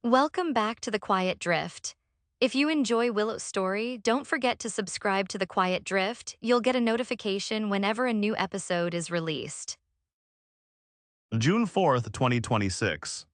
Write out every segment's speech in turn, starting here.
Welcome back to The Quiet Drift. If you enjoy Willow's story, don't forget to subscribe to The Quiet Drift. You'll get a notification whenever a new episode is released. June 4th, 2026.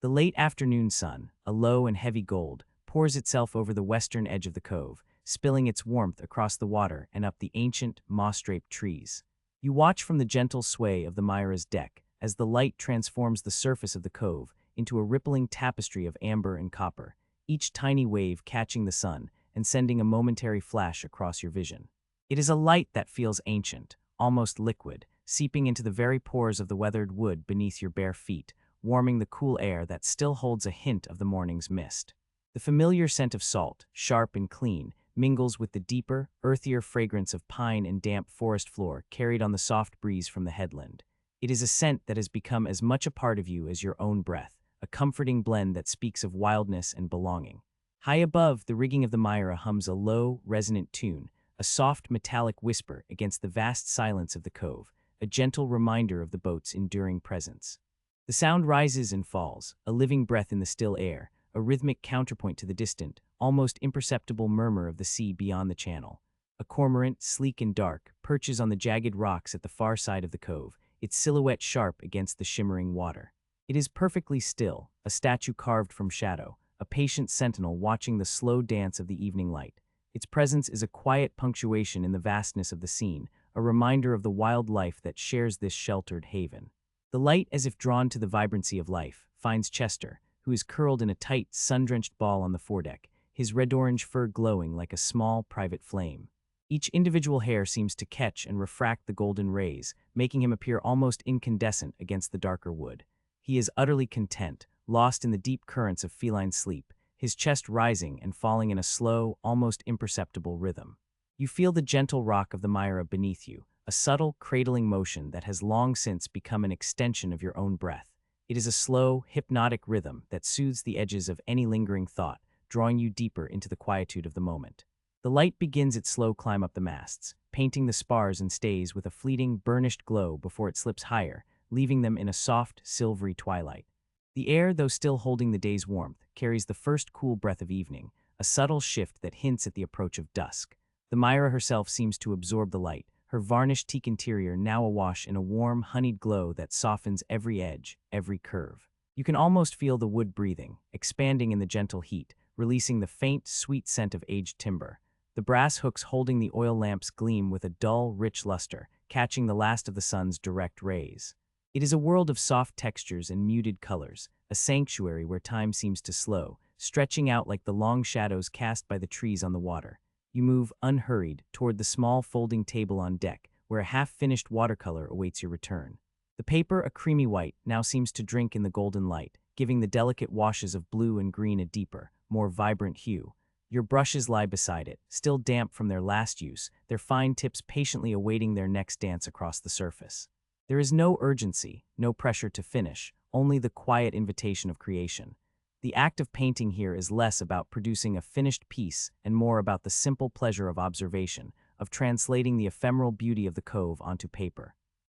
The late afternoon sun, a low and heavy gold, pours itself over the western edge of the cove, spilling its warmth across the water and up the ancient, moss-draped trees. You watch from the gentle sway of the Myra's deck as the light transforms the surface of the cove into a rippling tapestry of amber and copper, each tiny wave catching the sun and sending a momentary flash across your vision. It is a light that feels ancient, almost liquid, seeping into the very pores of the weathered wood beneath your bare feet, warming the cool air that still holds a hint of the morning's mist. The familiar scent of salt, sharp and clean, mingles with the deeper, earthier fragrance of pine and damp forest floor carried on the soft breeze from the headland. It is a scent that has become as much a part of you as your own breath, a comforting blend that speaks of wildness and belonging. High above, the rigging of the Myra hums a low, resonant tune, a soft metallic whisper against the vast silence of the cove, a gentle reminder of the boat's enduring presence. The sound rises and falls, a living breath in the still air, a rhythmic counterpoint to the distant, almost imperceptible murmur of the sea beyond the channel. A cormorant, sleek and dark, perches on the jagged rocks at the far side of the cove, its silhouette sharp against the shimmering water. It is perfectly still, a statue carved from shadow, a patient sentinel watching the slow dance of the evening light. Its presence is a quiet punctuation in the vastness of the scene, a reminder of the wild life that shares this sheltered haven. The light, as if drawn to the vibrancy of life, finds Chester, who is curled in a tight, sun-drenched ball on the foredeck, his red-orange fur glowing like a small, private flame. Each individual hair seems to catch and refract the golden rays, making him appear almost incandescent against the darker wood. He is utterly content, lost in the deep currents of feline sleep, his chest rising and falling in a slow, almost imperceptible rhythm. You feel the gentle rock of the Myra beneath you, a subtle, cradling motion that has long since become an extension of your own breath. It is a slow, hypnotic rhythm that soothes the edges of any lingering thought, drawing you deeper into the quietude of the moment. The light begins its slow climb up the masts, painting the spars and stays with a fleeting, burnished glow before it slips higher, leaving them in a soft, silvery twilight. The air, though still holding the day's warmth, carries the first cool breath of evening, a subtle shift that hints at the approach of dusk. The Myra herself seems to absorb the light, her varnished teak interior now awash in a warm, honeyed glow that softens every edge, every curve. You can almost feel the wood breathing, expanding in the gentle heat, releasing the faint, sweet scent of aged timber. The brass hooks holding the oil lamps gleam with a dull, rich luster, catching the last of the sun's direct rays. It is a world of soft textures and muted colors, a sanctuary where time seems to slow, stretching out like the long shadows cast by the trees on the water. You move, unhurried, toward the small folding table on deck, where a half-finished watercolor awaits your return. The paper, a creamy white, now seems to drink in the golden light, giving the delicate washes of blue and green a deeper, more vibrant hue. Your brushes lie beside it, still damp from their last use, their fine tips patiently awaiting their next dance across the surface. There is no urgency, no pressure to finish, only the quiet invitation of creation. The act of painting here is less about producing a finished piece and more about the simple pleasure of observation, of translating the ephemeral beauty of the cove onto paper.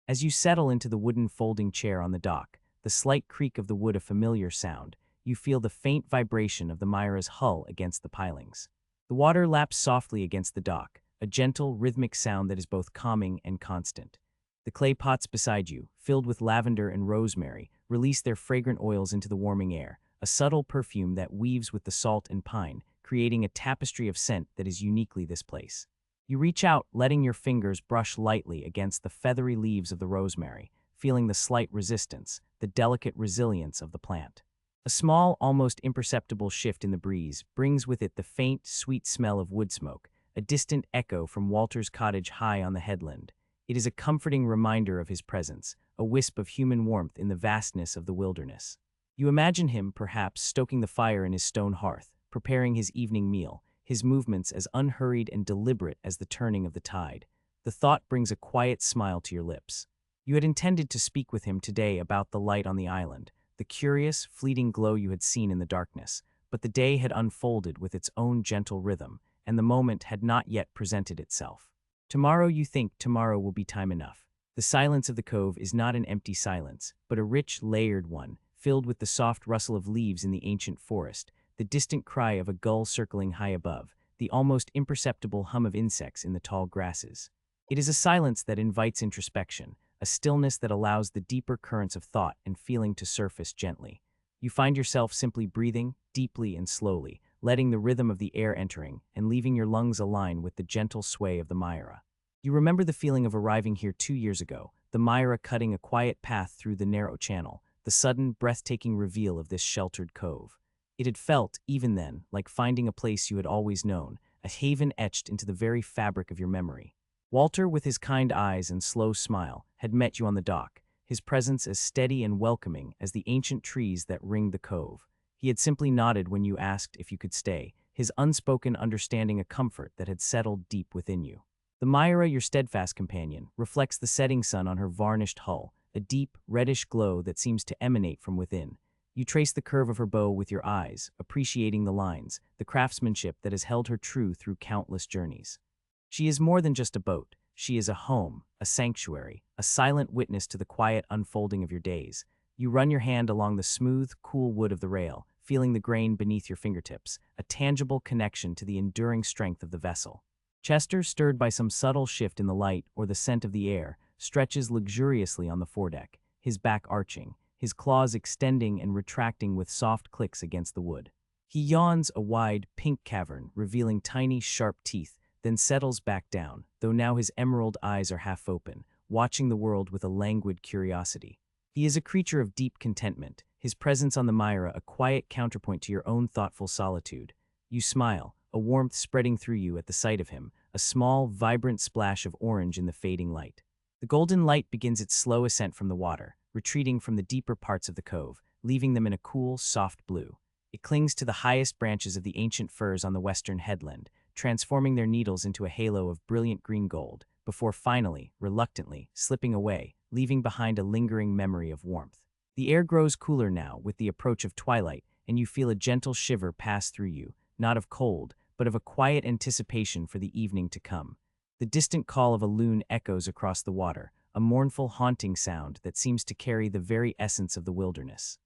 As you settle into the wooden folding chair on the dock, the slight creak of the wood a familiar sound, you feel the faint vibration of the Myra's hull against the pilings. The water laps softly against the dock, a gentle, rhythmic sound that is both calming and constant. The clay pots beside you, filled with lavender and rosemary, release their fragrant oils into the warming air, a subtle perfume that weaves with the salt and pine, creating a tapestry of scent that is uniquely this place. You reach out, letting your fingers brush lightly against the feathery leaves of the rosemary, feeling the slight resistance, the delicate resilience of the plant. A small, almost imperceptible shift in the breeze brings with it the faint, sweet smell of wood smoke, a distant echo from Walter's cottage high on the headland. It is a comforting reminder of his presence, a wisp of human warmth in the vastness of the wilderness. You imagine him, perhaps, stoking the fire in his stone hearth, preparing his evening meal, his movements as unhurried and deliberate as the turning of the tide. The thought brings a quiet smile to your lips. You had intended to speak with him today about the light on the island, the curious, fleeting glow you had seen in the darkness, but the day had unfolded with its own gentle rhythm, and the moment had not yet presented itself. Tomorrow, you think, tomorrow will be time enough. The silence of the cove is not an empty silence, but a rich, layered one, filled with the soft rustle of leaves in the ancient forest, the distant cry of a gull circling high above, the almost imperceptible hum of insects in the tall grasses. It is a silence that invites introspection, a stillness that allows the deeper currents of thought and feeling to surface gently. You find yourself simply breathing, deeply and slowly, letting the rhythm of the air entering and leaving your lungs align with the gentle sway of the Myra. You remember the feeling of arriving here 2 years ago, the Myra cutting a quiet path through the narrow channel, the sudden, breathtaking reveal of this sheltered cove. It had felt, even then, like finding a place you had always known, a haven etched into the very fabric of your memory. Walter, with his kind eyes and slow smile, had met you on the dock, his presence as steady and welcoming as the ancient trees that ringed the cove. He had simply nodded when you asked if you could stay, his unspoken understanding a comfort that had settled deep within you. The Myra, your steadfast companion, reflects the setting sun on her varnished hull, a deep, reddish glow that seems to emanate from within. You trace the curve of her bow with your eyes, appreciating the lines, the craftsmanship that has held her true through countless journeys. She is more than just a boat. She is a home, a sanctuary, a silent witness to the quiet unfolding of your days. You run your hand along the smooth, cool wood of the rail, feeling the grain beneath your fingertips, a tangible connection to the enduring strength of the vessel. Chester, stirred by some subtle shift in the light or the scent of the air, stretches luxuriously on the foredeck, his back arching, his claws extending and retracting with soft clicks against the wood. He yawns a wide, pink cavern, revealing tiny, sharp teeth, then settles back down, though now his emerald eyes are half open, watching the world with a languid curiosity. He is a creature of deep contentment, his presence on the Myra a quiet counterpoint to your own thoughtful solitude. You smile, a warmth spreading through you at the sight of him, a small, vibrant splash of orange in the fading light. The golden light begins its slow ascent from the water, retreating from the deeper parts of the cove, leaving them in a cool, soft blue. It clings to the highest branches of the ancient firs on the western headland, transforming their needles into a halo of brilliant green gold, before finally, reluctantly, slipping away, leaving behind a lingering memory of warmth. The air grows cooler now with the approach of twilight, and you feel a gentle shiver pass through you, not of cold, but of a quiet anticipation for the evening to come. The distant call of a loon echoes across the water, a mournful, haunting sound that seems to carry the very essence of the wilderness.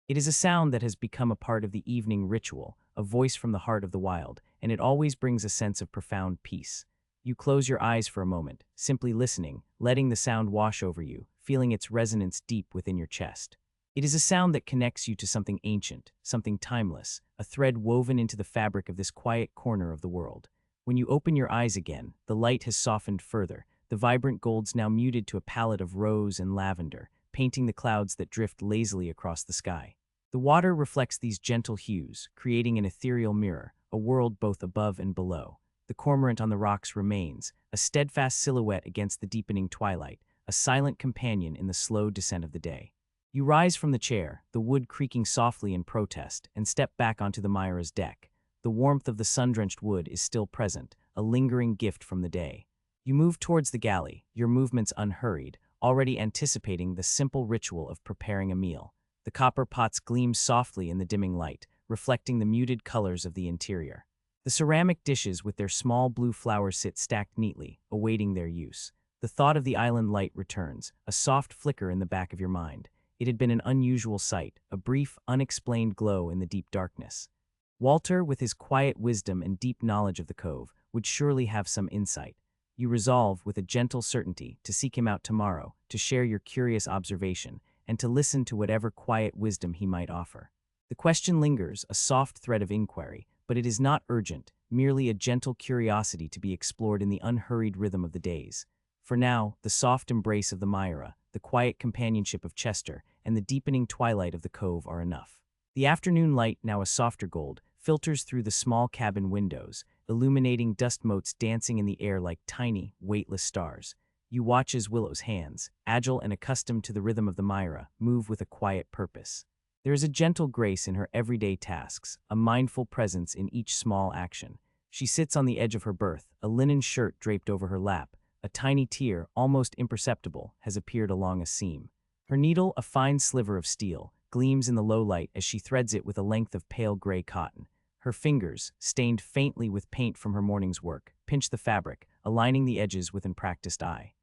It is a sound that has become a part of the evening ritual, a voice from the heart of the wild, and it always brings a sense of profound peace. You close your eyes for a moment, simply listening, letting the sound wash over you, feeling its resonance deep within your chest. It is a sound that connects you to something ancient, something timeless, a thread woven into the fabric of this quiet corner of the world. When you open your eyes again, the light has softened further, the vibrant golds now muted to a palette of rose and lavender, painting the clouds that drift lazily across the sky. The water reflects these gentle hues, creating an ethereal mirror, a world both above and below. The cormorant on the rocks remains, a steadfast silhouette against the deepening twilight, a silent companion in the slow descent of the day. You rise from the chair, the wood creaking softly in protest, and step back onto the Myra's deck. The warmth of the sun-drenched wood is still present, a lingering gift from the day. You move towards the galley, your movements unhurried, already anticipating the simple ritual of preparing a meal. The copper pots gleam softly in the dimming light, reflecting the muted colors of the interior. The ceramic dishes with their small blue flowers sit stacked neatly, awaiting their use. The thought of the island light returns, a soft flicker in the back of your mind. It had been an unusual sight, a brief, unexplained glow in the deep darkness. Walter, with his quiet wisdom and deep knowledge of the cove, would surely have some insight. You resolve, with a gentle certainty, to seek him out tomorrow, to share your curious observation, and to listen to whatever quiet wisdom he might offer. The question lingers, a soft thread of inquiry, but it is not urgent, merely a gentle curiosity to be explored in the unhurried rhythm of the days. For now, the soft embrace of the Myra, the quiet companionship of Chester, and the deepening twilight of the cove are enough. The afternoon light, now a softer gold, filters through the small cabin windows, illuminating dust motes dancing in the air like tiny, weightless stars. You watch as Willow's hands, agile and accustomed to the rhythm of the Myra, move with a quiet purpose. There is a gentle grace in her everyday tasks, a mindful presence in each small action. She sits on the edge of her berth, a linen shirt draped over her lap. A tiny tear, almost imperceptible, has appeared along a seam. Her needle, a fine sliver of steel, gleams in the low light as she threads it with a length of pale gray cotton. Her fingers, stained faintly with paint from her morning's work, pinch the fabric, aligning the edges with an practiced eye.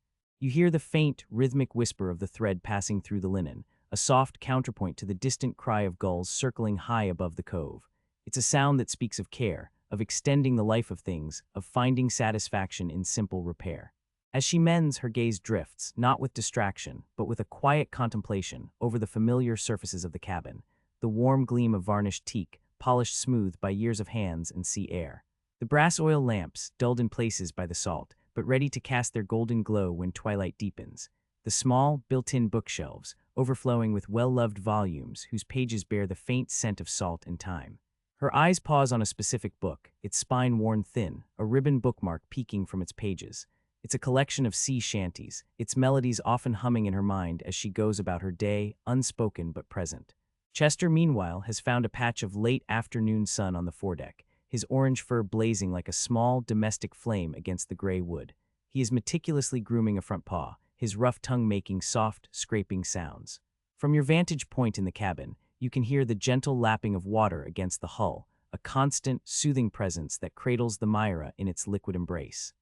You hear the faint, rhythmic whisper of the thread passing through the linen, a soft counterpoint to the distant cry of gulls circling high above the cove. It's a sound that speaks of care, of extending the life of things, of finding satisfaction in simple repair. As she mends, her gaze drifts, not with distraction, but with a quiet contemplation, over the familiar surfaces of the cabin, the warm gleam of varnished teak, polished smooth by years of hands and sea air. The brass oil lamps, dulled in places by the salt, but ready to cast their golden glow when twilight deepens. The small, built-in bookshelves, overflowing with well-loved volumes whose pages bear the faint scent of salt and time. Her eyes pause on a specific book, its spine worn thin, a ribbon bookmark peeking from its pages. It's a collection of sea shanties, its melodies often humming in her mind as she goes about her day, unspoken but present. Chester, meanwhile, has found a patch of late afternoon sun on the foredeck, his orange fur blazing like a small, domestic flame against the gray wood. He is meticulously grooming a front paw, his rough tongue making soft, scraping sounds. From your vantage point in the cabin, you can hear the gentle lapping of water against the hull, a constant, soothing presence that cradles the Myra in its liquid embrace.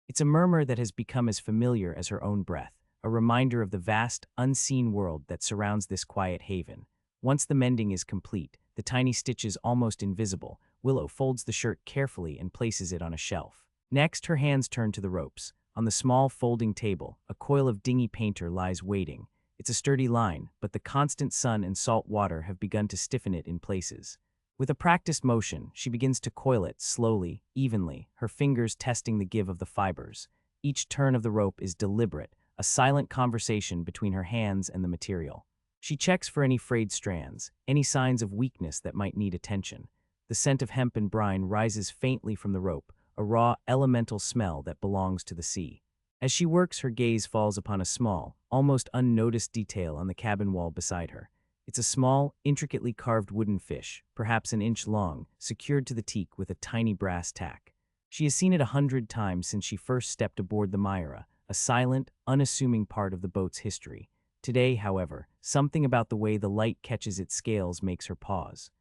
It's a murmur that has become as familiar as her own breath, a reminder of the vast, unseen world that surrounds this quiet haven. Once the mending is complete, the tiny stitches almost invisible, Willow folds the shirt carefully and places it on a shelf. Next, her hands turn to the ropes. On the small folding table, a coil of dingy painter lies waiting. It's a sturdy line, but the constant sun and salt water have begun to stiffen it in places. With a practiced motion, she begins to coil it slowly, evenly, her fingers testing the give of the fibers. Each turn of the rope is deliberate, a silent conversation between her hands and the material. She checks for any frayed strands, any signs of weakness that might need attention. The scent of hemp and brine rises faintly from the rope, a raw, elemental smell that belongs to the sea. As she works, her gaze falls upon a small, almost unnoticed detail on the cabin wall beside her. It's a small, intricately carved wooden fish, perhaps an inch long, secured to the teak with a tiny brass tack. She has seen it 100 times since she first stepped aboard the Myra, a silent, unassuming part of the boat's history. Today, however, something about the way the light catches its scales makes her pause.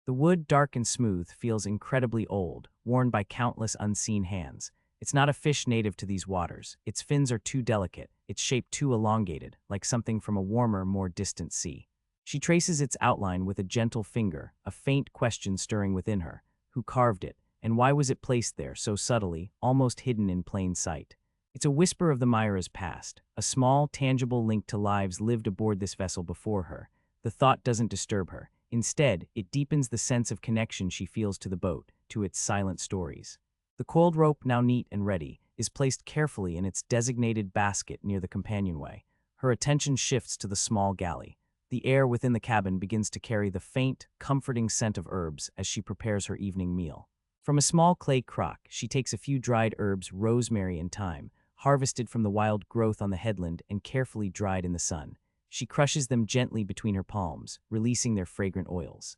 The wood, dark and smooth, feels incredibly old, worn by countless unseen hands. It's not a fish native to these waters. Its fins are too delicate, its shape too elongated, like something from a warmer, more distant sea. She traces its outline with a gentle finger, a faint question stirring within her. Who carved it, and why was it placed there so subtly, almost hidden in plain sight? It's a whisper of the Myra's past, a small, tangible link to lives lived aboard this vessel before her. The thought doesn't disturb her. Instead, it deepens the sense of connection she feels to the boat, to its silent stories. The coiled rope, now neat and ready, is placed carefully in its designated basket near the companionway. Her attention shifts to the small galley. The air within the cabin begins to carry the faint, comforting scent of herbs as she prepares her evening meal. From a small clay crock, she takes a few dried herbs, rosemary and thyme, harvested from the wild growth on the headland and carefully dried in the sun. She crushes them gently between her palms, releasing their fragrant oils.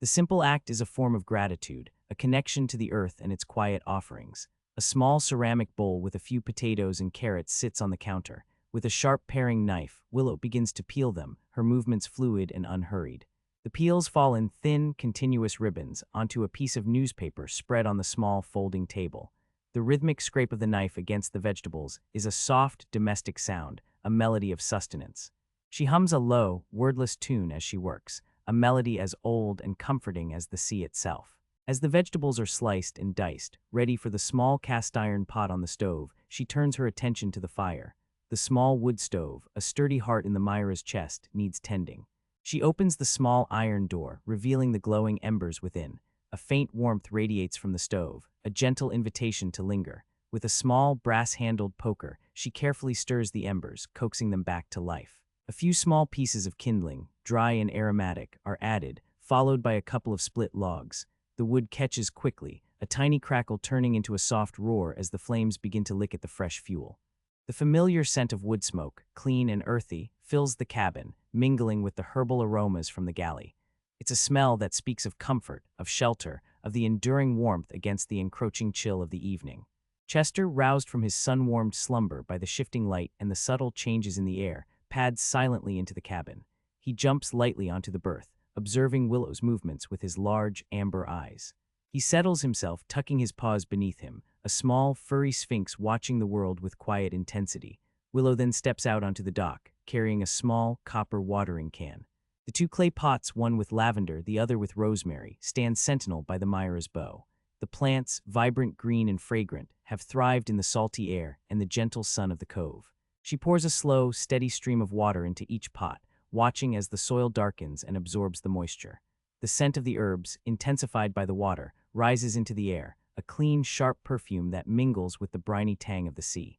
The simple act is a form of gratitude, a connection to the earth and its quiet offerings. A small ceramic bowl with a few potatoes and carrots sits on the counter. With a sharp paring knife, Willow begins to peel them, her movements fluid and unhurried. The peels fall in thin, continuous ribbons onto a piece of newspaper spread on the small folding table. The rhythmic scrape of the knife against the vegetables is a soft, domestic sound, a melody of sustenance. She hums a low, wordless tune as she works, a melody as old and comforting as the sea itself. As the vegetables are sliced and diced, ready for the small cast-iron pot on the stove, she turns her attention to the fire. The small wood stove, a sturdy heart in the Myra's chest, needs tending. She opens the small iron door, revealing the glowing embers within. A faint warmth radiates from the stove, a gentle invitation to linger. With a small, brass-handled poker, she carefully stirs the embers, coaxing them back to life. A few small pieces of kindling, dry and aromatic, are added, followed by a couple of split logs. The wood catches quickly, a tiny crackle turning into a soft roar as the flames begin to lick at the fresh fuel. The familiar scent of wood smoke, clean and earthy, fills the cabin, mingling with the herbal aromas from the galley. It's a smell that speaks of comfort, of shelter, of the enduring warmth against the encroaching chill of the evening. Chester, roused from his sun-warmed slumber by the shifting light and the subtle changes in the air, pads silently into the cabin. He jumps lightly onto the berth, observing Willow's movements with his large, amber eyes. He settles himself, tucking his paws beneath him, a small, furry sphinx watching the world with quiet intensity. Willow then steps out onto the dock, carrying a small copper watering can. The two clay pots, one with lavender, the other with rosemary, stand sentinel by the Myra's bow. The plants, vibrant green and fragrant, have thrived in the salty air and the gentle sun of the cove. She pours a slow, steady stream of water into each pot, watching as the soil darkens and absorbs the moisture. The scent of the herbs, intensified by the water, rises into the air, a clean, sharp perfume that mingles with the briny tang of the sea.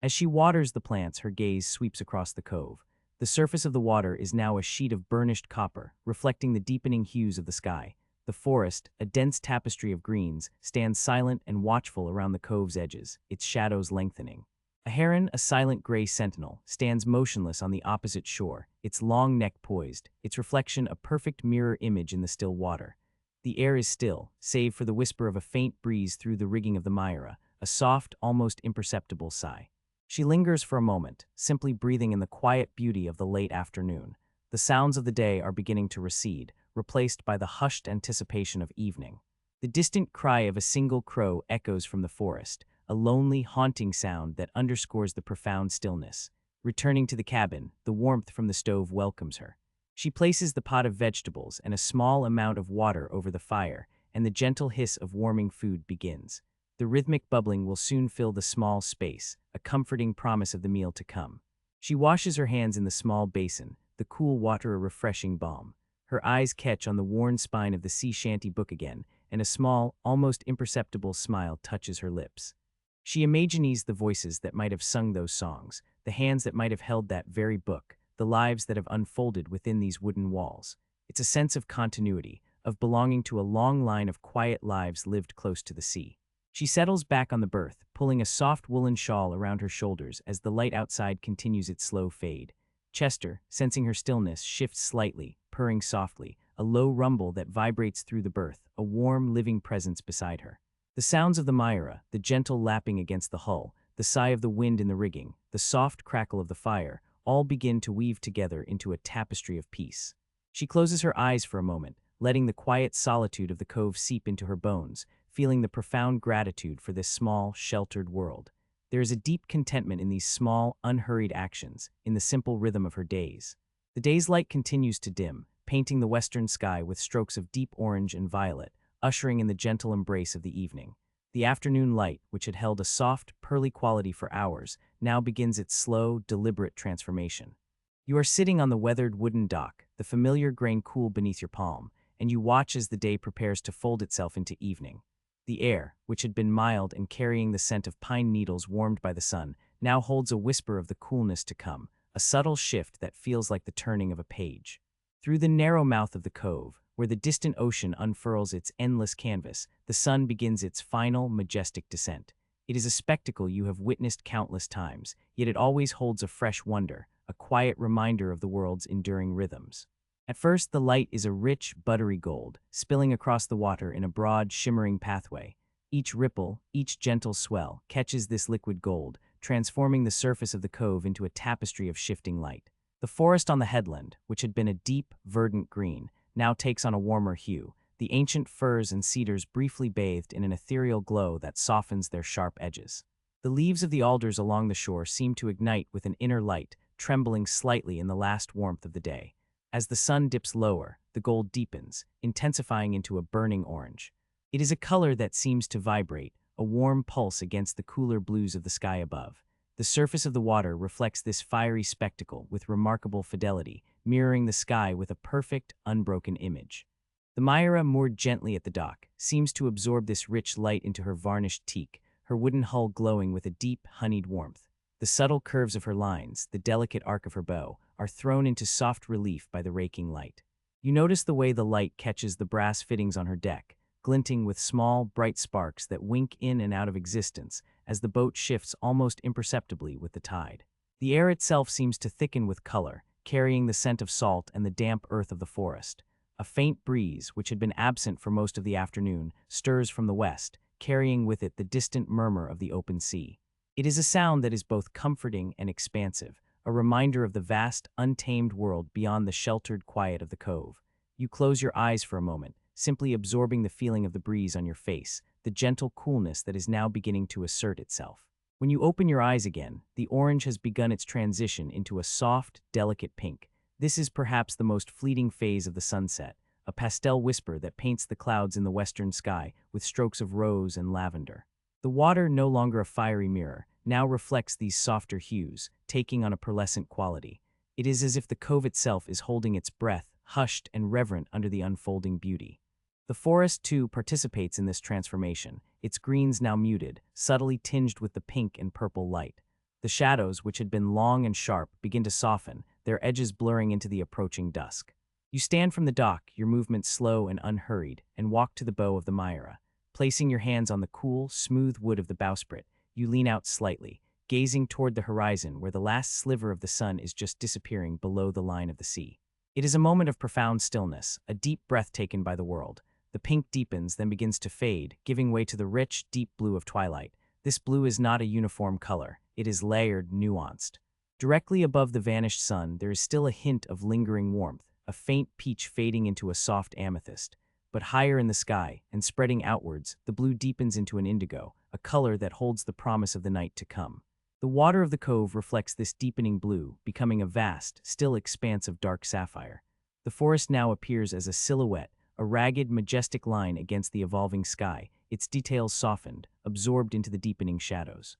As she waters the plants, her gaze sweeps across the cove. The surface of the water is now a sheet of burnished copper, reflecting the deepening hues of the sky. The forest, a dense tapestry of greens, stands silent and watchful around the cove's edges, its shadows lengthening. A heron, a silent gray sentinel, stands motionless on the opposite shore, its long neck poised, its reflection a perfect mirror image in the still water. The air is still, save for the whisper of a faint breeze through the rigging of the Myra, a soft, almost imperceptible sigh. She lingers for a moment, simply breathing in the quiet beauty of the late afternoon. The sounds of the day are beginning to recede, replaced by the hushed anticipation of evening. The distant cry of a single crow echoes from the forest, a lonely, haunting sound that underscores the profound stillness. Returning to the cabin, the warmth from the stove welcomes her. She places the pot of vegetables and a small amount of water over the fire, and the gentle hiss of warming food begins. The rhythmic bubbling will soon fill the small space, a comforting promise of the meal to come. She washes her hands in the small basin, the cool water a refreshing balm. Her eyes catch on the worn spine of the sea shanty book again, and a small, almost imperceptible smile touches her lips. She imagines the voices that might have sung those songs, the hands that might have held that very book, the lives that have unfolded within these wooden walls. It's a sense of continuity, of belonging to a long line of quiet lives lived close to the sea. She settles back on the berth, pulling a soft woolen shawl around her shoulders as the light outside continues its slow fade. Chester, sensing her stillness, shifts slightly, purring softly, a low rumble that vibrates through the berth, a warm, living presence beside her. The sounds of the Myra, the gentle lapping against the hull, the sigh of the wind in the rigging, the soft crackle of the fire, all begin to weave together into a tapestry of peace. She closes her eyes for a moment, letting the quiet solitude of the cove seep into her bones, feeling the profound gratitude for this small, sheltered world. There is a deep contentment in these small, unhurried actions, in the simple rhythm of her days. The day's light continues to dim, painting the western sky with strokes of deep orange and violet, ushering in the gentle embrace of the evening. The afternoon light, which had held a soft, pearly quality for hours, now begins its slow, deliberate transformation. You are sitting on the weathered wooden dock, the familiar grain cool beneath your palm, and you watch as the day prepares to fold itself into evening. The air, which had been mild and carrying the scent of pine needles warmed by the sun, now holds a whisper of the coolness to come, a subtle shift that feels like the turning of a page. Through the narrow mouth of the cove, where the distant ocean unfurls its endless canvas, the sun begins its final, majestic descent. It is a spectacle you have witnessed countless times, yet it always holds a fresh wonder, a quiet reminder of the world's enduring rhythms. At first, the light is a rich, buttery gold, spilling across the water in a broad, shimmering pathway. Each ripple, each gentle swell, catches this liquid gold, transforming the surface of the cove into a tapestry of shifting light. The forest on the headland, which had been a deep, verdant green, now takes on a warmer hue, the ancient firs and cedars briefly bathed in an ethereal glow that softens their sharp edges. The leaves of the alders along the shore seem to ignite with an inner light, trembling slightly in the last warmth of the day. As the sun dips lower, the gold deepens, intensifying into a burning orange. It is a color that seems to vibrate, a warm pulse against the cooler blues of the sky above. The surface of the water reflects this fiery spectacle with remarkable fidelity, mirroring the sky with a perfect, unbroken image. The Myra, moored gently at the dock, seems to absorb this rich light into her varnished teak, her wooden hull glowing with a deep, honeyed warmth. The subtle curves of her lines, the delicate arc of her bow, are thrown into soft relief by the raking light. You notice the way the light catches the brass fittings on her deck, glinting with small, bright sparks that wink in and out of existence as the boat shifts almost imperceptibly with the tide. The air itself seems to thicken with color, carrying the scent of salt and the damp earth of the forest. A faint breeze, which had been absent for most of the afternoon, stirs from the west, carrying with it the distant murmur of the open sea. It is a sound that is both comforting and expansive, a reminder of the vast, untamed world beyond the sheltered quiet of the cove. You close your eyes for a moment, simply absorbing the feeling of the breeze on your face, the gentle coolness that is now beginning to assert itself. When you open your eyes again, the orange has begun its transition into a soft, delicate pink. This is perhaps the most fleeting phase of the sunset, a pastel whisper that paints the clouds in the western sky with strokes of rose and lavender. The water, no longer a fiery mirror, now reflects these softer hues, taking on a pearlescent quality. It is as if the cove itself is holding its breath, hushed and reverent under the unfolding beauty. The forest, too, participates in this transformation, its greens now muted, subtly tinged with the pink and purple light. The shadows, which had been long and sharp, begin to soften, their edges blurring into the approaching dusk. You stand from the dock, your movements slow and unhurried, and walk to the bow of the Myra. Placing your hands on the cool, smooth wood of the bowsprit, you lean out slightly, gazing toward the horizon where the last sliver of the sun is just disappearing below the line of the sea. It is a moment of profound stillness, a deep breath taken by the world. The pink deepens, then begins to fade, giving way to the rich, deep blue of twilight. This blue is not a uniform color. It is layered, nuanced. Directly above the vanished sun, there is still a hint of lingering warmth, a faint peach fading into a soft amethyst. But higher in the sky, and spreading outwards, the blue deepens into an indigo, a color that holds the promise of the night to come. The water of the cove reflects this deepening blue, becoming a vast, still expanse of dark sapphire. The forest now appears as a silhouette, a ragged, majestic line against the evolving sky, its details softened, absorbed into the deepening shadows.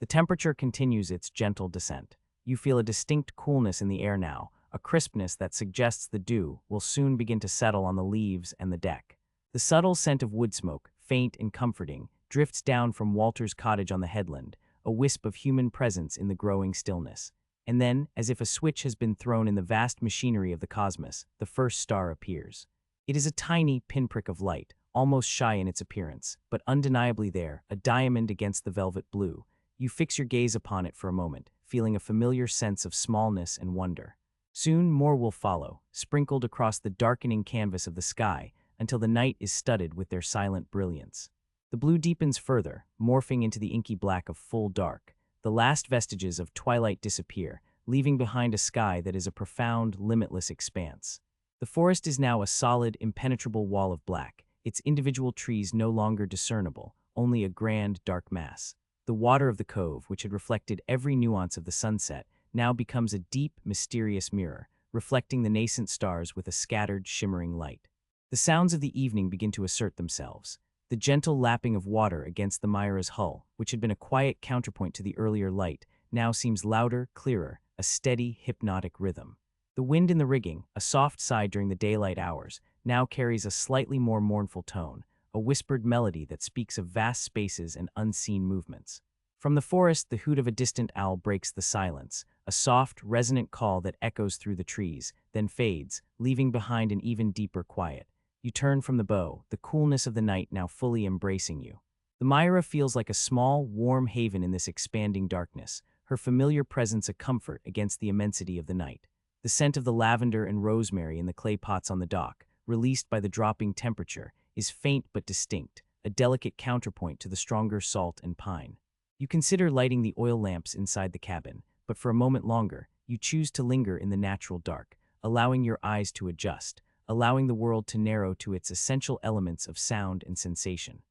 The temperature continues its gentle descent. You feel a distinct coolness in the air now, a crispness that suggests the dew will soon begin to settle on the leaves and the deck. The subtle scent of wood smoke, faint and comforting, drifts down from Walter's cottage on the headland, a wisp of human presence in the growing stillness. And then, as if a switch has been thrown in the vast machinery of the cosmos, the first star appears. It is a tiny pinprick of light, almost shy in its appearance, but undeniably there, a diamond against the velvet blue. You fix your gaze upon it for a moment, feeling a familiar sense of smallness and wonder. Soon more will follow, sprinkled across the darkening canvas of the sky, until the night is studded with their silent brilliance. The blue deepens further, morphing into the inky black of full dark. The last vestiges of twilight disappear, leaving behind a sky that is a profound, limitless expanse. The forest is now a solid, impenetrable wall of black, its individual trees no longer discernible, only a grand, dark mass. The water of the cove, which had reflected every nuance of the sunset, now becomes a deep, mysterious mirror, reflecting the nascent stars with a scattered, shimmering light. The sounds of the evening begin to assert themselves. The gentle lapping of water against the Myra's hull, which had been a quiet counterpoint to the earlier light, now seems louder, clearer, a steady, hypnotic rhythm. The wind in the rigging, a soft sigh during the daylight hours, now carries a slightly more mournful tone, a whispered melody that speaks of vast spaces and unseen movements. From the forest, the hoot of a distant owl breaks the silence, a soft, resonant call that echoes through the trees, then fades, leaving behind an even deeper quiet. You turn from the bow, the coolness of the night now fully embracing you. The Myra feels like a small, warm haven in this expanding darkness, her familiar presence a comfort against the immensity of the night. The scent of the lavender and rosemary in the clay pots on the dock, released by the dropping temperature, is faint but distinct, a delicate counterpoint to the stronger salt and pine. You consider lighting the oil lamps inside the cabin, but for a moment longer, you choose to linger in the natural dark, allowing your eyes to adjust, allowing the world to narrow to its essential elements of sound and sensation.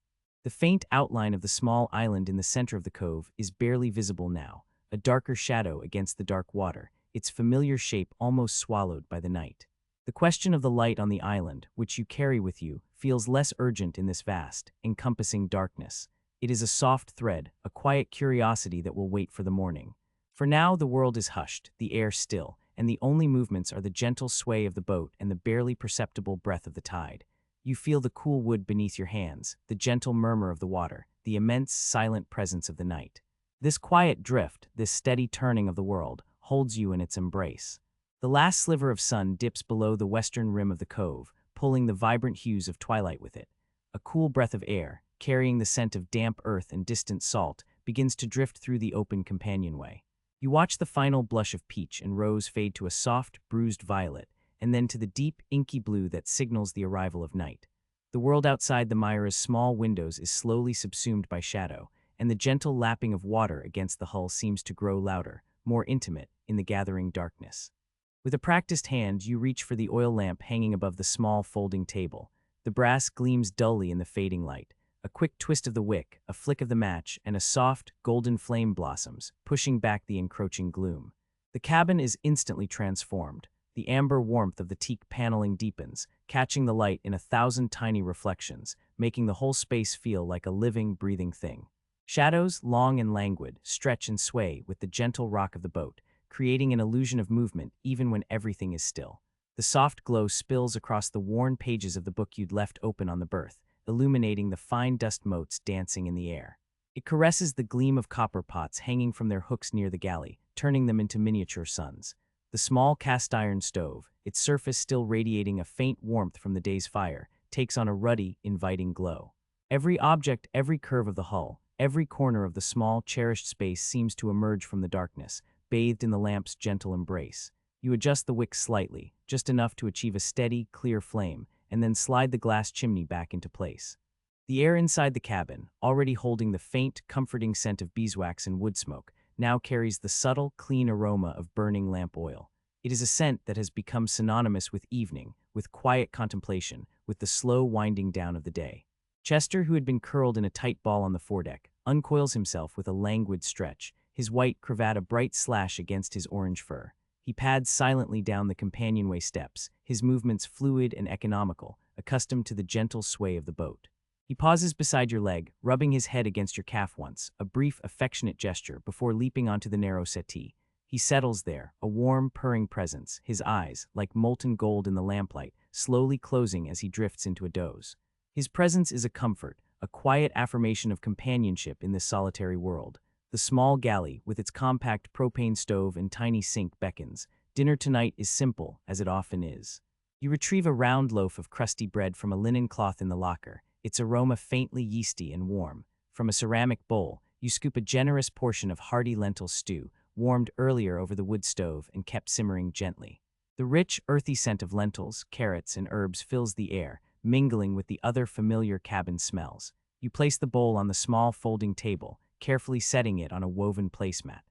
The faint outline of the small island in the center of the cove is barely visible now, a darker shadow against the dark water, its familiar shape almost swallowed by the night. The question of the light on the island, which you carry with you, feels less urgent in this vast, encompassing darkness. It is a soft thread, a quiet curiosity that will wait for the morning. For now, the world is hushed, the air still, and the only movements are the gentle sway of the boat and the barely perceptible breath of the tide. You feel the cool wood beneath your hands, the gentle murmur of the water, the immense, silent presence of the night. This quiet drift, this steady turning of the world, holds you in its embrace. The last sliver of sun dips below the western rim of the cove, pulling the vibrant hues of twilight with it. A cool breath of air, carrying the scent of damp earth and distant salt, begins to drift through the open companionway. You watch the final blush of peach and rose fade to a soft, bruised violet, and then to the deep, inky blue that signals the arrival of night. The world outside the Myra's small windows is slowly subsumed by shadow, and the gentle lapping of water against the hull seems to grow louder, more intimate, in the gathering darkness. With a practiced hand, you reach for the oil lamp hanging above the small folding table. The brass gleams dully in the fading light, A quick twist of the wick, a flick of the match, and a soft, golden flame blossoms, pushing back the encroaching gloom. The cabin is instantly transformed. The amber warmth of the teak paneling deepens, catching the light in 1,000 tiny reflections, making the whole space feel like a living, breathing thing. Shadows, long and languid, stretch and sway with the gentle rock of the boat, creating an illusion of movement even when everything is still. The soft glow spills across the worn pages of the book you'd left open on the berth, illuminating the fine dust motes dancing in the air. It caresses the gleam of copper pots hanging from their hooks near the galley, turning them into miniature suns. The small cast-iron stove, its surface still radiating a faint warmth from the day's fire, takes on a ruddy, inviting glow. Every object, every curve of the hull, every corner of the small, cherished space seems to emerge from the darkness, bathed in the lamp's gentle embrace. You adjust the wick slightly, just enough to achieve a steady, clear flame, and then slide the glass chimney back into place. The air inside the cabin, already holding the faint, comforting scent of beeswax and wood smoke, now carries the subtle, clean aroma of burning lamp oil. It is a scent that has become synonymous with evening, with quiet contemplation, with the slow winding down of the day. Chester, who had been curled in a tight ball on the foredeck, uncoils himself with a languid stretch, his white cravat a bright slash against his orange fur. He pads silently down the companionway steps, his movements fluid and economical, accustomed to the gentle sway of the boat. He pauses beside your leg, rubbing his head against your calf once, a brief, affectionate gesture before leaping onto the narrow settee. He settles there, a warm, purring presence, his eyes, like molten gold in the lamplight, slowly closing as he drifts into a doze. His presence is a comfort, a quiet affirmation of companionship in this solitary world. The small galley, with its compact propane stove and tiny sink, beckons. Dinner tonight is simple, as it often is. You retrieve a round loaf of crusty bread from a linen cloth in the locker, its aroma faintly yeasty and warm. From a ceramic bowl, you scoop a generous portion of hearty lentil stew, warmed earlier over the wood stove and kept simmering gently. The rich, earthy scent of lentils, carrots, and herbs fills the air, mingling with the other familiar cabin smells. You place the bowl on the small folding table, carefully setting it on a woven placemat.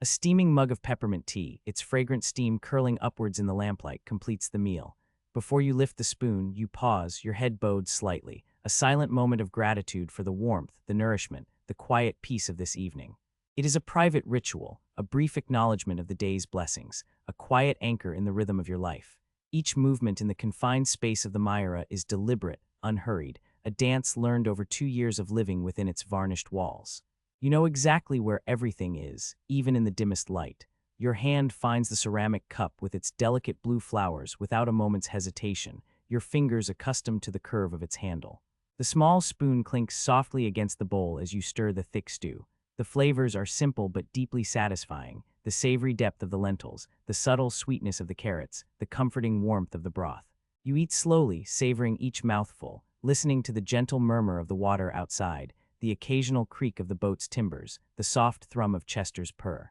A steaming mug of peppermint tea, its fragrant steam curling upwards in the lamplight, completes the meal. Before you lift the spoon, you pause, your head bowed slightly, a silent moment of gratitude for the warmth, the nourishment, the quiet peace of this evening. It is a private ritual, a brief acknowledgement of the day's blessings, a quiet anchor in the rhythm of your life. Each movement in the confined space of the Myra is deliberate, unhurried, a dance learned over 2 years of living within its varnished walls. You know exactly where everything is, even in the dimmest light. Your hand finds the ceramic cup with its delicate blue flowers without a moment's hesitation, your fingers accustomed to the curve of its handle. The small spoon clinks softly against the bowl as you stir the thick stew. The flavors are simple but deeply satisfying, the savory depth of the lentils, the subtle sweetness of the carrots, the comforting warmth of the broth. You eat slowly, savoring each mouthful, listening to the gentle murmur of the water outside, the occasional creak of the boat's timbers, the soft thrum of Chester's purr.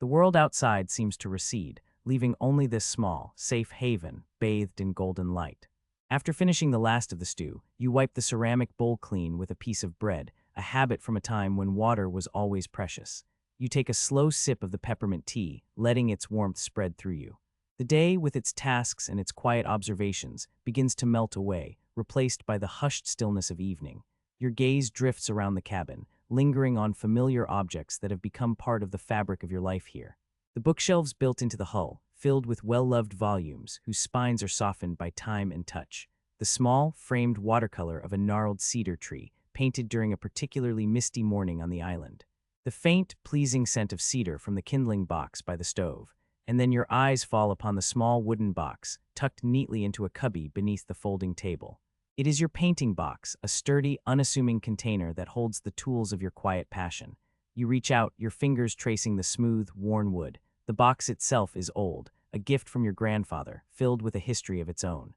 The world outside seems to recede, leaving only this small, safe haven, bathed in golden light. After finishing the last of the stew, you wipe the ceramic bowl clean with a piece of bread, a habit from a time when water was always precious. You take a slow sip of the peppermint tea, letting its warmth spread through you. The day, with its tasks and its quiet observations, begins to melt away, replaced by the hushed stillness of evening. Your gaze drifts around the cabin, lingering on familiar objects that have become part of the fabric of your life here. The bookshelves built into the hull, filled with well-loved volumes whose spines are softened by time and touch. The small, framed watercolor of a gnarled cedar tree, painted during a particularly misty morning on the island. The faint, pleasing scent of cedar from the kindling box by the stove. And then your eyes fall upon the small wooden box, tucked neatly into a cubby beneath the folding table. It is your painting box, a sturdy, unassuming container that holds the tools of your quiet passion. You reach out, your fingers tracing the smooth, worn wood. The box itself is old, a gift from your grandfather, filled with a history of its own.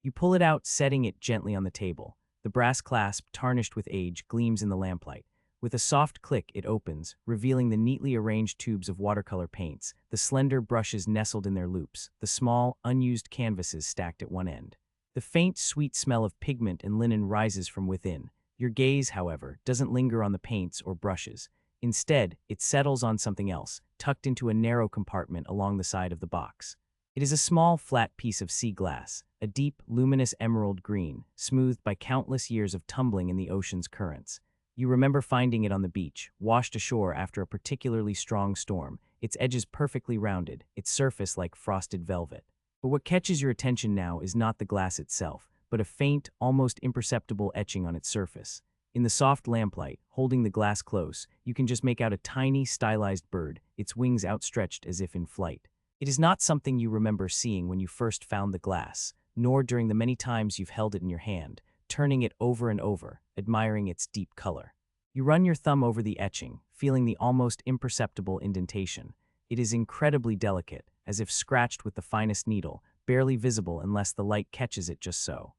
You pull it out, setting it gently on the table. The brass clasp, tarnished with age, gleams in the lamplight. With a soft click, it opens, revealing the neatly arranged tubes of watercolor paints, the slender brushes nestled in their loops, the small, unused canvases stacked at one end. The faint, sweet smell of pigment and linen rises from within. Your gaze, however, doesn't linger on the paints or brushes. Instead, it settles on something else, tucked into a narrow compartment along the side of the box. It is a small, flat piece of sea glass, a deep, luminous emerald green, smoothed by countless years of tumbling in the ocean's currents. You remember finding it on the beach, washed ashore after a particularly strong storm, its edges perfectly rounded, its surface like frosted velvet. But what catches your attention now is not the glass itself, but a faint, almost imperceptible etching on its surface. In the soft lamplight, holding the glass close, you can just make out a tiny, stylized bird, its wings outstretched as if in flight. It is not something you remember seeing when you first found the glass, nor during the many times you've held it in your hand, turning it over and over, admiring its deep color. You run your thumb over the etching, feeling the almost imperceptible indentation. It is incredibly delicate, as if scratched with the finest needle, barely visible unless the light catches it just so.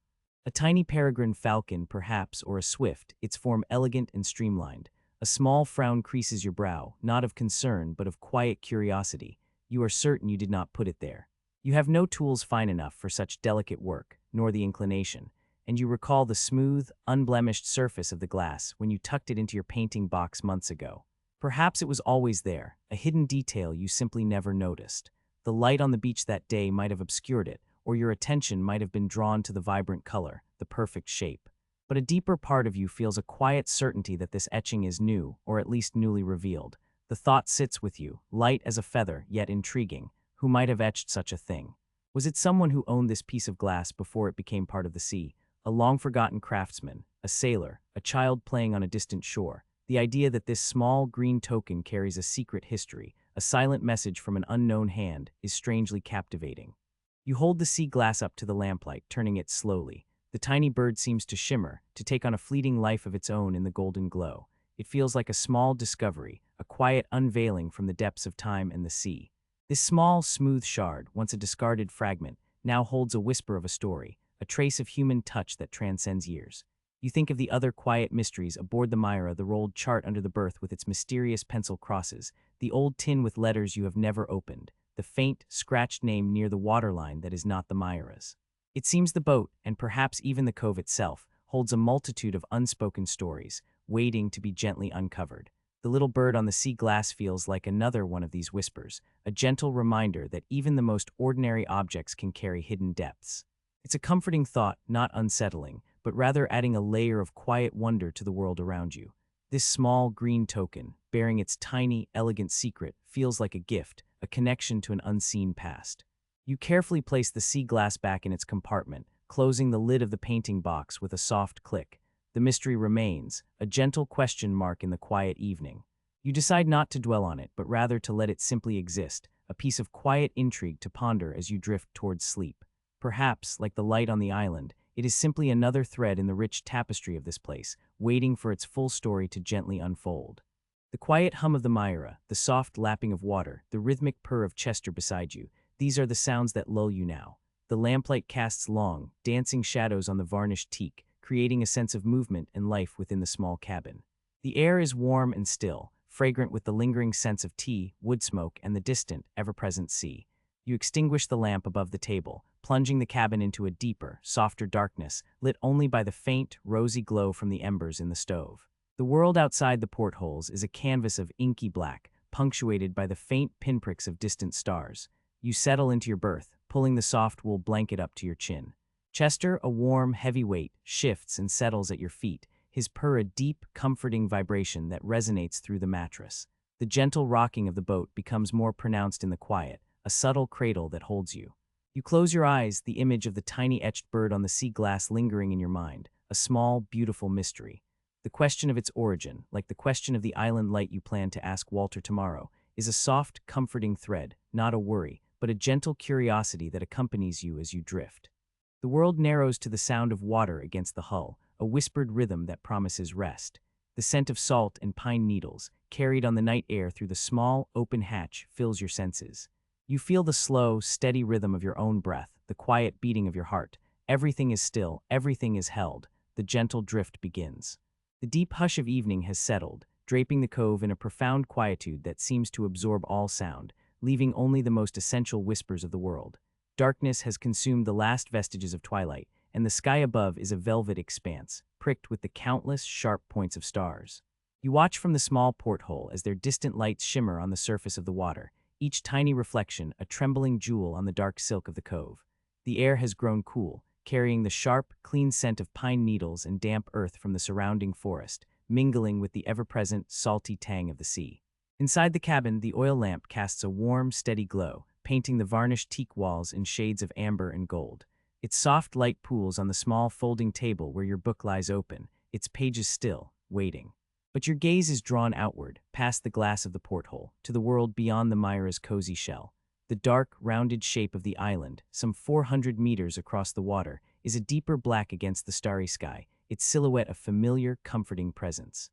A tiny peregrine falcon, perhaps, or a swift, its form elegant and streamlined. A small frown creases your brow, not of concern but of quiet curiosity. You are certain you did not put it there. You have no tools fine enough for such delicate work, nor the inclination, and you recall the smooth, unblemished surface of the glass when you tucked it into your painting box months ago. Perhaps it was always there, a hidden detail you simply never noticed. The light on the beach that day might have obscured it, or your attention might have been drawn to the vibrant color, the perfect shape. But a deeper part of you feels a quiet certainty that this etching is new, or at least newly revealed. The thought sits with you, light as a feather, yet intriguing. Who might have etched such a thing? Was it someone who owned this piece of glass before it became part of the sea? A long-forgotten craftsman, a sailor, a child playing on a distant shore? The idea that this small green token carries a secret history, a silent message from an unknown hand, is strangely captivating. You hold the sea glass up to the lamplight, turning it slowly. The tiny bird seems to shimmer, to take on a fleeting life of its own in the golden glow. It feels like a small discovery, a quiet unveiling from the depths of time and the sea. This small, smooth shard, once a discarded fragment, now holds a whisper of a story, a trace of human touch that transcends years. You think of the other quiet mysteries aboard the Myra, the rolled chart under the berth with its mysterious pencil crosses, the old tin with letters you have never opened, the faint, scratched name near the waterline that is not the Myra's. It seems the boat, and perhaps even the cove itself, holds a multitude of unspoken stories, waiting to be gently uncovered. The little bird on the sea glass feels like another one of these whispers, a gentle reminder that even the most ordinary objects can carry hidden depths. It's a comforting thought, not unsettling, but rather adding a layer of quiet wonder to the world around you. This small green token, bearing its tiny, elegant secret, feels like a gift, a connection to an unseen past. You carefully place the sea glass back in its compartment, closing the lid of the painting box with a soft click. The mystery remains, a gentle question mark in the quiet evening. You decide not to dwell on it, but rather to let it simply exist, a piece of quiet intrigue to ponder as you drift towards sleep. Perhaps, like the light on the island, it is simply another thread in the rich tapestry of this place, waiting for its full story to gently unfold. The quiet hum of the Myra, the soft lapping of water, the rhythmic purr of Chester beside you, these are the sounds that lull you now. The lamplight casts long, dancing shadows on the varnished teak, creating a sense of movement and life within the small cabin. The air is warm and still, fragrant with the lingering scents of tea, wood smoke, and the distant, ever-present sea. You extinguish the lamp above the table, plunging the cabin into a deeper, softer darkness, lit only by the faint, rosy glow from the embers in the stove. The world outside the portholes is a canvas of inky black, punctuated by the faint pinpricks of distant stars. You settle into your berth, pulling the soft wool blanket up to your chin. Chester, a warm, heavy weight, shifts and settles at your feet, his purr a deep, comforting vibration that resonates through the mattress. The gentle rocking of the boat becomes more pronounced in the quiet, a subtle cradle that holds you. You close your eyes, the image of the tiny etched bird on the sea glass lingering in your mind, a small, beautiful mystery. The question of its origin, like the question of the island light you plan to ask Walter tomorrow, is a soft, comforting thread, not a worry, but a gentle curiosity that accompanies you as you drift. The world narrows to the sound of water against the hull, a whispered rhythm that promises rest. The scent of salt and pine needles, carried on the night air through the small, open hatch, fills your senses. You feel the slow, steady rhythm of your own breath, the quiet beating of your heart. Everything is still, everything is held. The gentle drift begins. The deep hush of evening has settled, draping the cove in a profound quietude that seems to absorb all sound, leaving only the most essential whispers of the world. Darkness has consumed the last vestiges of twilight, and the sky above is a velvet expanse, pricked with the countless, sharp points of stars. You watch from the small porthole as their distant lights shimmer on the surface of the water, each tiny reflection a trembling jewel on the dark silk of the cove. The air has grown cool, carrying the sharp, clean scent of pine needles and damp earth from the surrounding forest, mingling with the ever-present, salty tang of the sea. Inside the cabin, the oil lamp casts a warm, steady glow, painting the varnished teak walls in shades of amber and gold. Its soft light pools on the small folding table where your book lies open, its pages still, waiting. But your gaze is drawn outward, past the glass of the porthole, to the world beyond the Myra's cozy shell. The dark, rounded shape of the island, some 400 meters across the water, is a deeper black against the starry sky, its silhouette a familiar, comforting presence.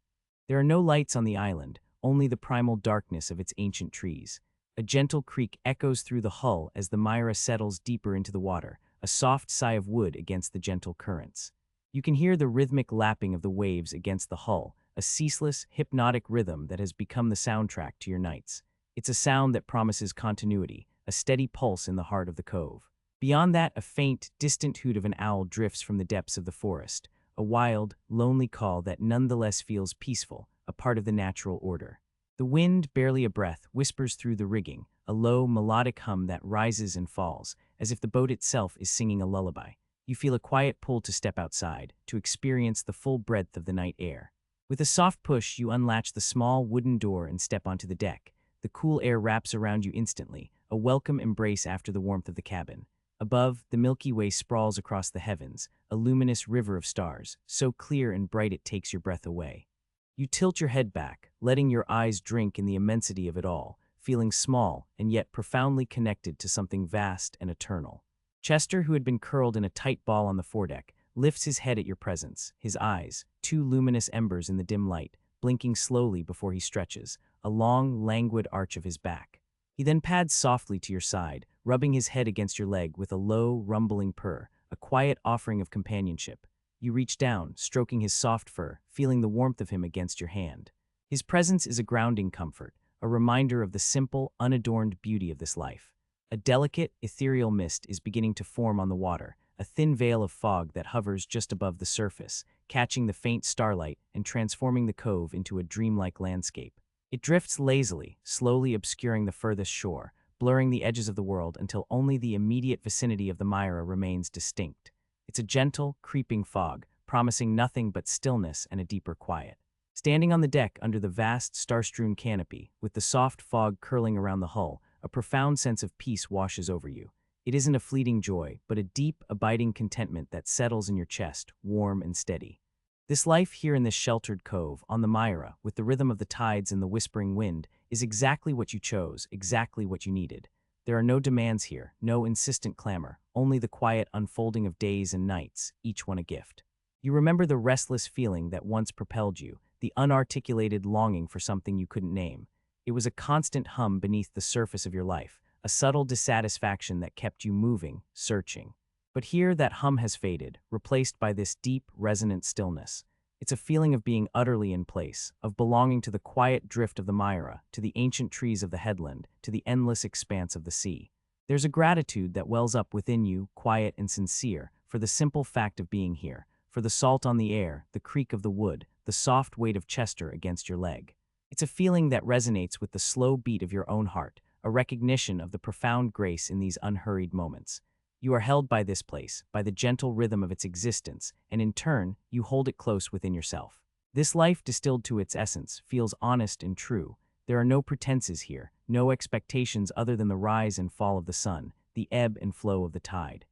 There are no lights on the island, only the primal darkness of its ancient trees. A gentle creak echoes through the hull as the Myra settles deeper into the water, a soft sigh of wood against the gentle currents. You can hear the rhythmic lapping of the waves against the hull, a ceaseless, hypnotic rhythm that has become the soundtrack to your nights. It's a sound that promises continuity, a steady pulse in the heart of the cove. Beyond that, a faint, distant hoot of an owl drifts from the depths of the forest, a wild, lonely call that nonetheless feels peaceful, a part of the natural order. The wind, barely a breath, whispers through the rigging, a low, melodic hum that rises and falls, as if the boat itself is singing a lullaby. You feel a quiet pull to step outside, to experience the full breadth of the night air. With a soft push, you unlatch the small wooden door and step onto the deck. The cool air wraps around you instantly, a welcome embrace after the warmth of the cabin. Above, the Milky Way sprawls across the heavens, a luminous river of stars, so clear and bright it takes your breath away. You tilt your head back, letting your eyes drink in the immensity of it all, feeling small and yet profoundly connected to something vast and eternal. Chester, who had been curled in a tight ball on the foredeck, lifts his head at your presence, his eyes, two luminous embers in the dim light, blinking slowly before he stretches, a long, languid arch of his back. He then pads softly to your side, rubbing his head against your leg with a low, rumbling purr, a quiet offering of companionship. You reach down, stroking his soft fur, feeling the warmth of him against your hand. His presence is a grounding comfort, a reminder of the simple, unadorned beauty of this life. A delicate, ethereal mist is beginning to form on the water, a thin veil of fog that hovers just above the surface, catching the faint starlight and transforming the cove into a dreamlike landscape. It drifts lazily, slowly obscuring the furthest shore, blurring the edges of the world until only the immediate vicinity of the Myra remains distinct. It's a gentle, creeping fog, promising nothing but stillness and a deeper quiet. Standing on the deck under the vast, star-strewn canopy, with the soft fog curling around the hull, a profound sense of peace washes over you. It isn't a fleeting joy, but a deep, abiding contentment that settles in your chest, warm and steady. This life here in this sheltered cove, on the Myra, with the rhythm of the tides and the whispering wind, is exactly what you chose, exactly what you needed. There are no demands here, no insistent clamor, only the quiet unfolding of days and nights, each one a gift. You remember the restless feeling that once propelled you, the unarticulated longing for something you couldn't name. It was a constant hum beneath the surface of your life, a subtle dissatisfaction that kept you moving, searching. But here that hum has faded, replaced by this deep, resonant stillness. It's a feeling of being utterly in place, of belonging to the quiet drift of the Myra, to the ancient trees of the headland, to the endless expanse of the sea. There's a gratitude that wells up within you, quiet and sincere, for the simple fact of being here, for the salt on the air, the creak of the wood, the soft weight of Chester against your leg. It's a feeling that resonates with the slow beat of your own heart, a recognition of the profound grace in these unhurried moments. You are held by this place, by the gentle rhythm of its existence, and in turn, you hold it close within yourself. This life distilled to its essence feels honest and true. There are no pretenses here, no expectations other than the rise and fall of the sun, the ebb and flow of the tide.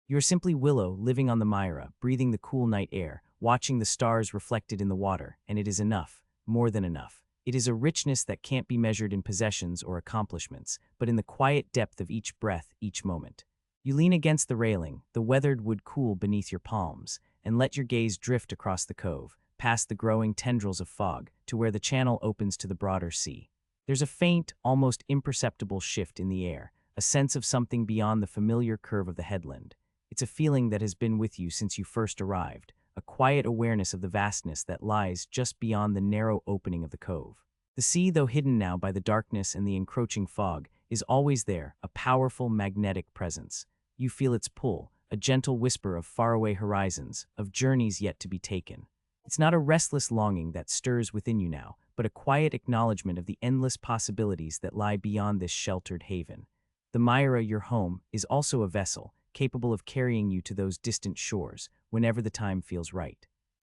You are simply Willow living on the Myra, breathing the cool night air, watching the stars reflected in the water, and it is enough, more than enough. It is a richness that can't be measured in possessions or accomplishments, but in the quiet depth of each breath, each moment. You lean against the railing, the weathered wood cool beneath your palms, and let your gaze drift across the cove, past the growing tendrils of fog, to where the channel opens to the broader sea. There's a faint, almost imperceptible shift in the air, a sense of something beyond the familiar curve of the headland. It's a feeling that has been with you since you first arrived, a quiet awareness of the vastness that lies just beyond the narrow opening of the cove. The sea, though hidden now by the darkness and the encroaching fog, is always there, a powerful magnetic presence. You feel its pull, a gentle whisper of faraway horizons, of journeys yet to be taken. It's not a restless longing that stirs within you now, but a quiet acknowledgement of the endless possibilities that lie beyond this sheltered haven. The Myra, your home, is also a vessel, capable of carrying you to those distant shores, whenever the time feels right.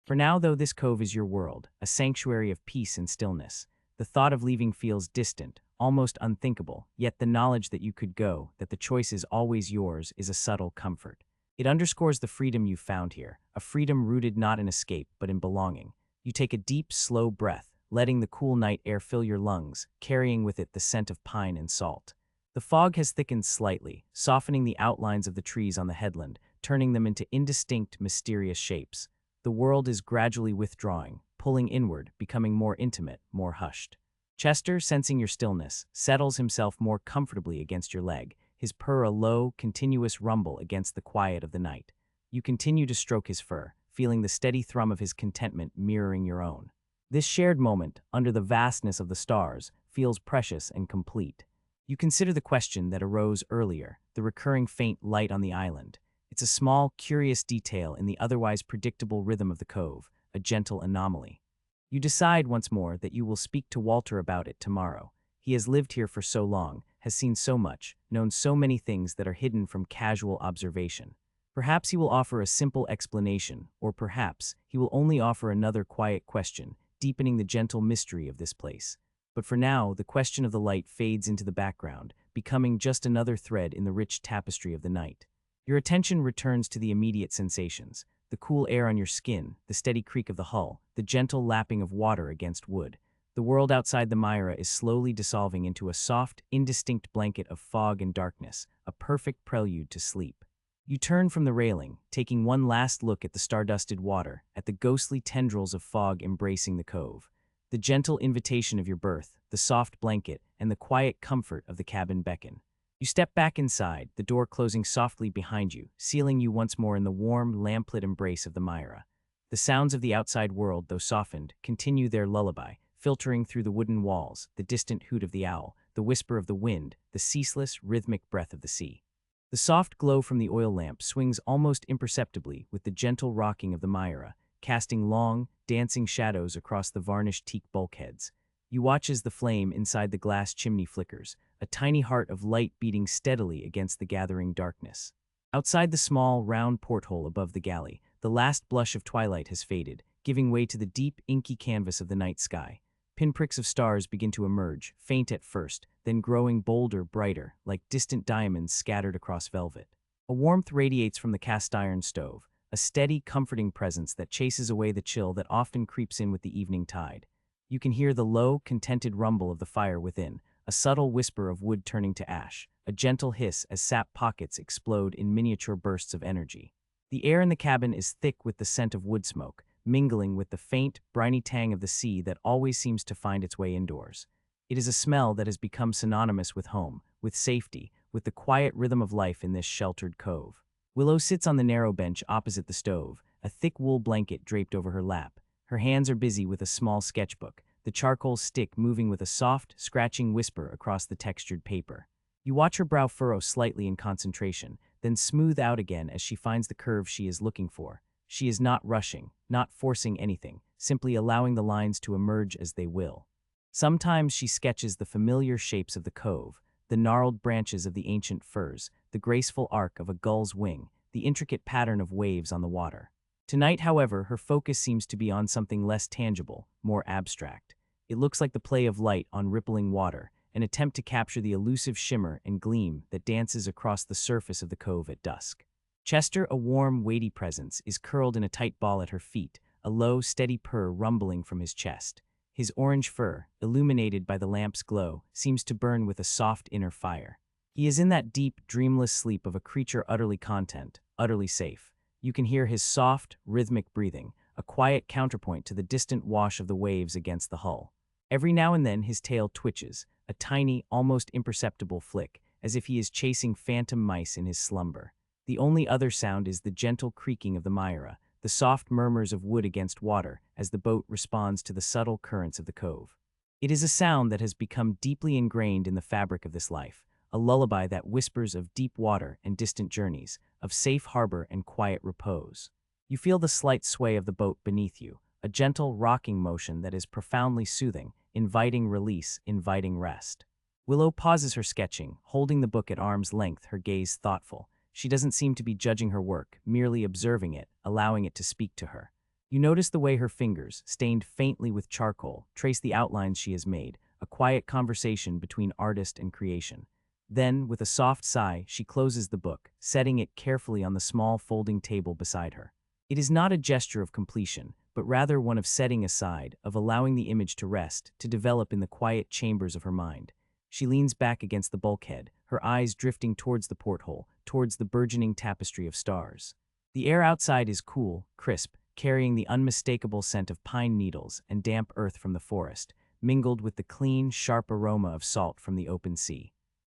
For now, though, this cove is your world, a sanctuary of peace and stillness. The thought of leaving feels distant, almost unthinkable, yet the knowledge that you could go, that the choice is always yours, is a subtle comfort. It underscores the freedom you've found here, a freedom rooted not in escape, but in belonging. You take a deep, slow breath, letting the cool night air fill your lungs, carrying with it the scent of pine and salt. The fog has thickened slightly, softening the outlines of the trees on the headland, turning them into indistinct, mysterious shapes. The world is gradually withdrawing, pulling inward, becoming more intimate, more hushed. Chester, sensing your stillness, settles himself more comfortably against your leg, his purr a low, continuous rumble against the quiet of the night. You continue to stroke his fur, feeling the steady thrum of his contentment mirroring your own. This shared moment, under the vastness of the stars, feels precious and complete. You consider the question that arose earlier, the recurring faint light on the island. It's a small, curious detail in the otherwise predictable rhythm of the cove, a gentle anomaly. You decide once more that you will speak to Walter about it tomorrow. He has lived here for so long, has seen so much, known so many things that are hidden from casual observation. Perhaps he will offer a simple explanation, or perhaps he will only offer another quiet question, deepening the gentle mystery of this place. But for now, the question of the light fades into the background, becoming just another thread in the rich tapestry of the night. Your attention returns to the immediate sensations, the cool air on your skin, the steady creak of the hull, the gentle lapping of water against wood. The world outside the Myra is slowly dissolving into a soft, indistinct blanket of fog and darkness, a perfect prelude to sleep. You turn from the railing, taking one last look at the star-dusted water, at the ghostly tendrils of fog embracing the cove. The gentle invitation of your berth, the soft blanket, and the quiet comfort of the cabin beckon. You step back inside, the door closing softly behind you, sealing you once more in the warm, lamplit embrace of the Myra. The sounds of the outside world, though softened, continue their lullaby, filtering through the wooden walls, the distant hoot of the owl, the whisper of the wind, the ceaseless, rhythmic breath of the sea. The soft glow from the oil lamp swings almost imperceptibly with the gentle rocking of the Myra, casting long, dancing shadows across the varnished teak bulkheads. You watch as the flame inside the glass chimney flickers, a tiny heart of light beating steadily against the gathering darkness. Outside the small, round porthole above the galley, the last blush of twilight has faded, giving way to the deep, inky canvas of the night sky. Pinpricks of stars begin to emerge, faint at first, then growing bolder, brighter, like distant diamonds scattered across velvet. A warmth radiates from the cast-iron stove, a steady, comforting presence that chases away the chill that often creeps in with the evening tide. You can hear the low, contented rumble of the fire within, a subtle whisper of wood turning to ash, a gentle hiss as sap pockets explode in miniature bursts of energy. The air in the cabin is thick with the scent of wood smoke, mingling with the faint, briny tang of the sea that always seems to find its way indoors. It is a smell that has become synonymous with home, with safety, with the quiet rhythm of life in this sheltered cove. Willow sits on the narrow bench opposite the stove, a thick wool blanket draped over her lap. Her hands are busy with a small sketchbook, the charcoal stick moving with a soft, scratching whisper across the textured paper. You watch her brow furrow slightly in concentration, then smooth out again as she finds the curve she is looking for. She is not rushing, not forcing anything, simply allowing the lines to emerge as they will. Sometimes she sketches the familiar shapes of the cove, the gnarled branches of the ancient firs, the graceful arc of a gull's wing, the intricate pattern of waves on the water. Tonight, however, her focus seems to be on something less tangible, more abstract. It looks like the play of light on rippling water, an attempt to capture the elusive shimmer and gleam that dances across the surface of the cove at dusk. Chester, a warm, weighty presence, is curled in a tight ball at her feet, a low, steady purr rumbling from his chest. His orange fur, illuminated by the lamp's glow, seems to burn with a soft inner fire. He is in that deep, dreamless sleep of a creature utterly content, utterly safe. You can hear his soft, rhythmic breathing, a quiet counterpoint to the distant wash of the waves against the hull. Every now and then his tail twitches, a tiny, almost imperceptible flick, as if he is chasing phantom mice in his slumber. The only other sound is the gentle creaking of the Myra, the soft murmurs of wood against water as the boat responds to the subtle currents of the cove. It is a sound that has become deeply ingrained in the fabric of this life, a lullaby that whispers of deep water and distant journeys, of safe harbor and quiet repose. You feel the slight sway of the boat beneath you, a gentle rocking motion that is profoundly soothing, inviting release, inviting rest. Willow pauses her sketching, holding the book at arm's length, her gaze thoughtful. She doesn't seem to be judging her work, merely observing it, allowing it to speak to her. You notice the way her fingers, stained faintly with charcoal, trace the outlines she has made, a quiet conversation between artist and creation. Then, with a soft sigh, she closes the book, setting it carefully on the small folding table beside her. It is not a gesture of completion, but rather one of setting aside, of allowing the image to rest, to develop in the quiet chambers of her mind. She leans back against the bulkhead, her eyes drifting towards the porthole, towards the burgeoning tapestry of stars. The air outside is cool, crisp, carrying the unmistakable scent of pine needles and damp earth from the forest, mingled with the clean, sharp aroma of salt from the open sea.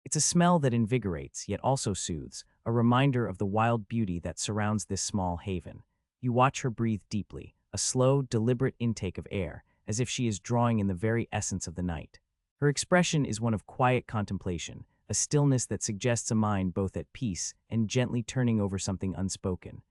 It's a smell that invigorates, yet also soothes, a reminder of the wild beauty that surrounds this small haven. You watch her breathe deeply, a slow, deliberate intake of air, as if she is drawing in the very essence of the night. Her expression is one of quiet contemplation, a stillness that suggests a mind both at peace and gently turning over something unspoken.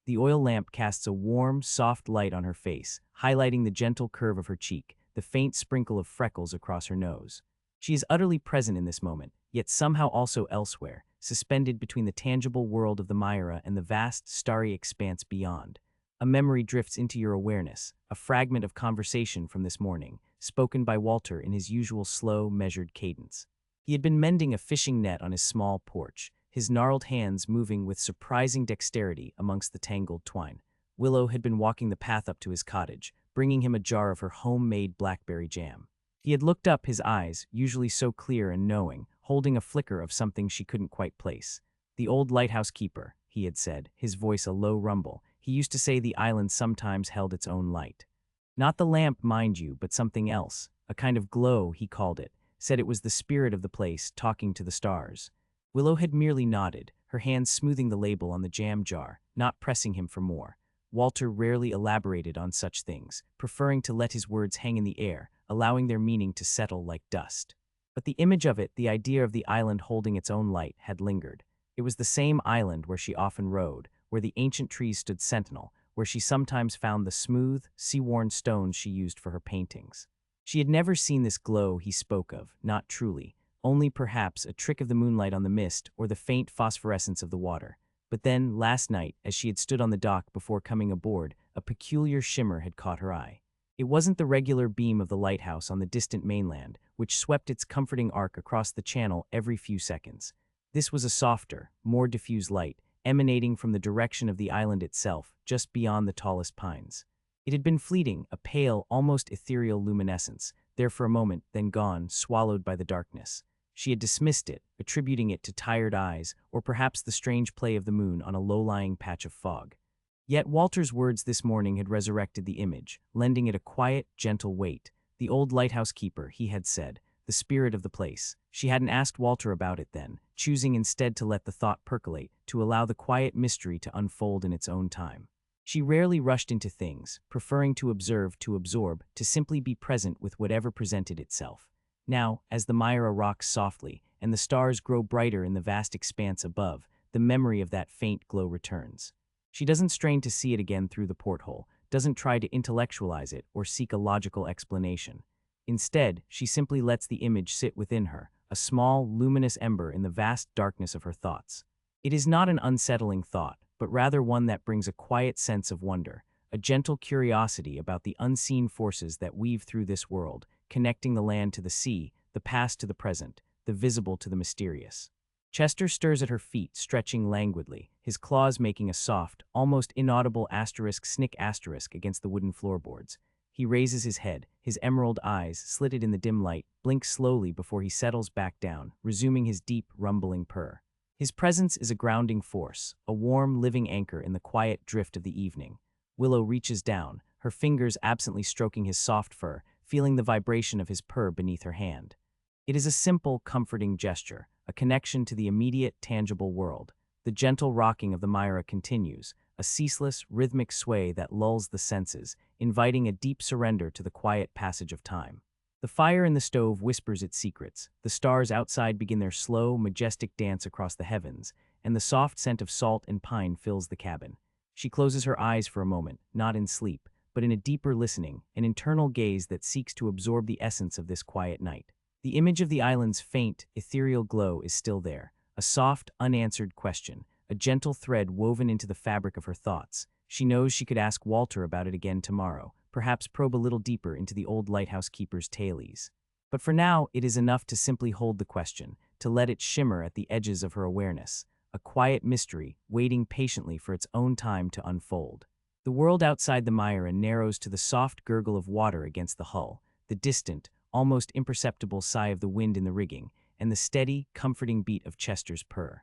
The oil lamp casts a warm, soft light on her face, highlighting the gentle curve of her cheek, the faint sprinkle of freckles across her nose. She is utterly present in this moment, yet somehow also elsewhere, suspended between the tangible world of the Myra and the vast, starry expanse beyond. A memory drifts into your awareness, a fragment of conversation from this morning, spoken by Walter in his usual slow, measured cadence. He had been mending a fishing net on his small porch, his gnarled hands moving with surprising dexterity amongst the tangled twine. Willow had been walking the path up to his cottage, bringing him a jar of her homemade blackberry jam. He had looked up, his eyes, usually so clear and knowing, holding a flicker of something she couldn't quite place. "The old lighthouse keeper," he had said, his voice a low rumble. He used to say the island sometimes held its own light. Not the lamp, mind you, but something else. A kind of glow, he called it. Said it was the spirit of the place, talking to the stars. Willow had merely nodded, her hands smoothing the label on the jam jar, not pressing him for more. Walter rarely elaborated on such things, preferring to let his words hang in the air, allowing their meaning to settle like dust. But the image of it, the idea of the island holding its own light, had lingered. It was the same island where she often rode, where the ancient trees stood sentinel, where she sometimes found the smooth, sea-worn stones she used for her paintings. She had never seen this glow he spoke of, not truly, only perhaps a trick of the moonlight on the mist or the faint phosphorescence of the water. But then, last night, as she had stood on the dock before coming aboard, a peculiar shimmer had caught her eye. It wasn't the regular beam of the lighthouse on the distant mainland, which swept its comforting arc across the channel every few seconds. This was a softer, more diffuse light, emanating from the direction of the island itself, just beyond the tallest pines. It had been fleeting, a pale, almost ethereal luminescence, there for a moment, then gone, swallowed by the darkness. She had dismissed it, attributing it to tired eyes, or perhaps the strange play of the moon on a low-lying patch of fog. Yet Walter's words this morning had resurrected the image, lending it a quiet, gentle weight. The old lighthouse keeper, he had said, the spirit of the place. She hadn't asked Walter about it then, choosing instead to let the thought percolate, to allow the quiet mystery to unfold in its own time. She rarely rushed into things, preferring to observe, to absorb, to simply be present with whatever presented itself. Now, as the Myra rocks softly, and the stars grow brighter in the vast expanse above, the memory of that faint glow returns. She doesn't strain to see it again through the porthole, doesn't try to intellectualize it or seek a logical explanation. Instead, she simply lets the image sit within her, a small, luminous ember in the vast darkness of her thoughts. It is not an unsettling thought, but rather one that brings a quiet sense of wonder, a gentle curiosity about the unseen forces that weave through this world, connecting the land to the sea, the past to the present, the visible to the mysterious. Chester stirs at her feet, stretching languidly, his claws making a soft, almost inaudible snick against the wooden floorboards. He raises his head, his emerald eyes, slitted in the dim light, blink slowly before he settles back down, resuming his deep, rumbling purr. His presence is a grounding force, a warm, living anchor in the quiet drift of the evening. Willow reaches down, her fingers absently stroking his soft fur, feeling the vibration of his purr beneath her hand. It is a simple, comforting gesture, a connection to the immediate, tangible world. The gentle rocking of the Myra continues, a ceaseless, rhythmic sway that lulls the senses, inviting a deep surrender to the quiet passage of time. The fire in the stove whispers its secrets, the stars outside begin their slow, majestic dance across the heavens, and the soft scent of salt and pine fills the cabin. She closes her eyes for a moment, not in sleep, but in a deeper listening, an internal gaze that seeks to absorb the essence of this quiet night. The image of the island's faint, ethereal glow is still there, a soft, unanswered question, a gentle thread woven into the fabric of her thoughts. She knows she could ask Walter about it again tomorrow, perhaps probe a little deeper into the old lighthouse keeper's tales. But for now, it is enough to simply hold the question, to let it shimmer at the edges of her awareness, a quiet mystery waiting patiently for its own time to unfold. The world outside the Myra narrows to the soft gurgle of water against the hull, the distant, almost imperceptible sigh of the wind in the rigging, and the steady, comforting beat of Chester's purr.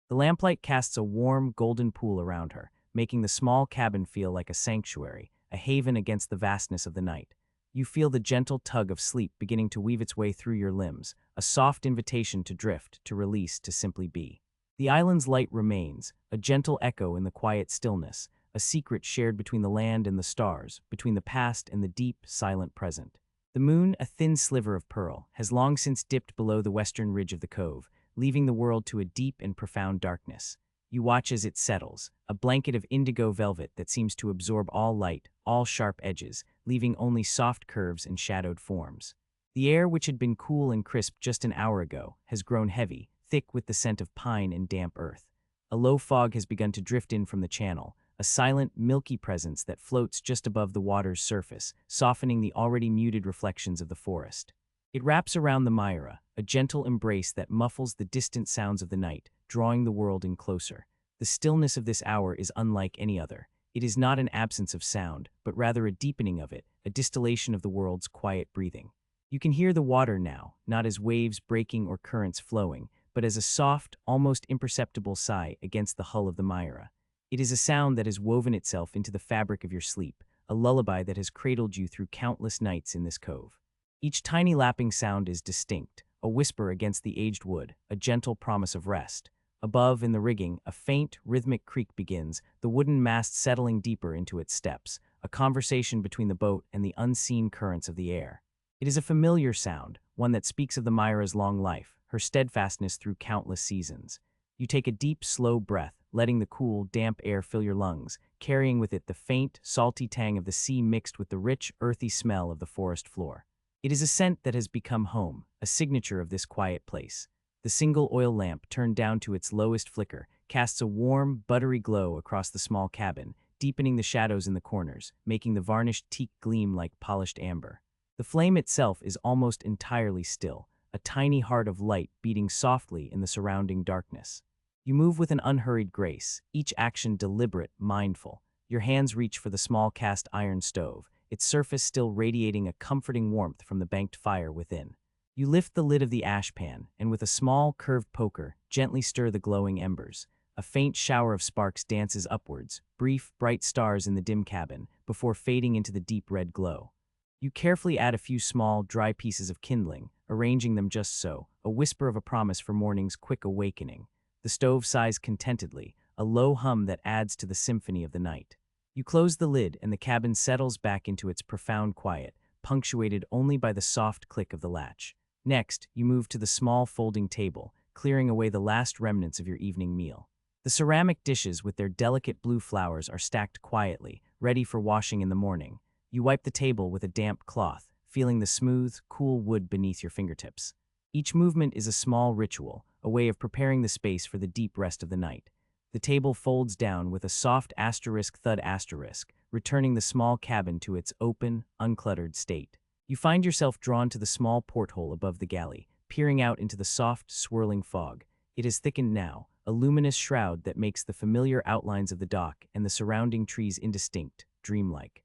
The lamplight casts a warm, golden pool around her, making the small cabin feel like a sanctuary, a haven against the vastness of the night. You feel the gentle tug of sleep beginning to weave its way through your limbs, a soft invitation to drift, to release, to simply be. The island's light remains, a gentle echo in the quiet stillness, a secret shared between the land and the stars, between the past and the deep, silent present. The moon, a thin sliver of pearl, has long since dipped below the western ridge of the cove, leaving the world to a deep and profound darkness. You watch as it settles, a blanket of indigo velvet that seems to absorb all light, all sharp edges, leaving only soft curves and shadowed forms. The air, which had been cool and crisp just an hour ago, has grown heavy, thick with the scent of pine and damp earth. A low fog has begun to drift in from the channel, a silent, milky presence that floats just above the water's surface, softening the already muted reflections of the forest. It wraps around the Myra, a gentle embrace that muffles the distant sounds of the night, drawing the world in closer. The stillness of this hour is unlike any other. It is not an absence of sound, but rather a deepening of it, a distillation of the world's quiet breathing. You can hear the water now, not as waves breaking or currents flowing, but as a soft, almost imperceptible sigh against the hull of the Myra. It is a sound that has woven itself into the fabric of your sleep, a lullaby that has cradled you through countless nights in this cove. Each tiny lapping sound is distinct, a whisper against the aged wood, a gentle promise of rest. Above, in the rigging, a faint, rhythmic creak begins, the wooden mast settling deeper into its steps, a conversation between the boat and the unseen currents of the air. It is a familiar sound, one that speaks of the Myra's long life, her steadfastness through countless seasons. You take a deep, slow breath, letting the cool, damp air fill your lungs, carrying with it the faint, salty tang of the sea mixed with the rich, earthy smell of the forest floor. It is a scent that has become home, a signature of this quiet place. The single oil lamp, turned down to its lowest flicker, casts a warm, buttery glow across the small cabin, deepening the shadows in the corners, making the varnished teak gleam like polished amber. The flame itself is almost entirely still, a tiny heart of light beating softly in the surrounding darkness. You move with an unhurried grace, each action deliberate, mindful. Your hands reach for the small cast iron stove, its surface still radiating a comforting warmth from the banked fire within. You lift the lid of the ash pan, and with a small, curved poker, gently stir the glowing embers. A faint shower of sparks dances upwards, brief, bright stars in the dim cabin, before fading into the deep red glow. You carefully add a few small, dry pieces of kindling, arranging them just so, a whisper of a promise for morning's quick awakening. The stove sighs contentedly, a low hum that adds to the symphony of the night. You close the lid and the cabin settles back into its profound quiet, punctuated only by the soft click of the latch. Next, you move to the small folding table, clearing away the last remnants of your evening meal. The ceramic dishes with their delicate blue flowers are stacked quietly, ready for washing in the morning. You wipe the table with a damp cloth, feeling the smooth, cool wood beneath your fingertips. Each movement is a small ritual, a way of preparing the space for the deep rest of the night. The table folds down with a soft asterisk thud asterisk, returning the small cabin to its open, uncluttered state. You find yourself drawn to the small porthole above the galley, peering out into the soft, swirling fog. It has thickened now, a luminous shroud that makes the familiar outlines of the dock and the surrounding trees indistinct, dreamlike.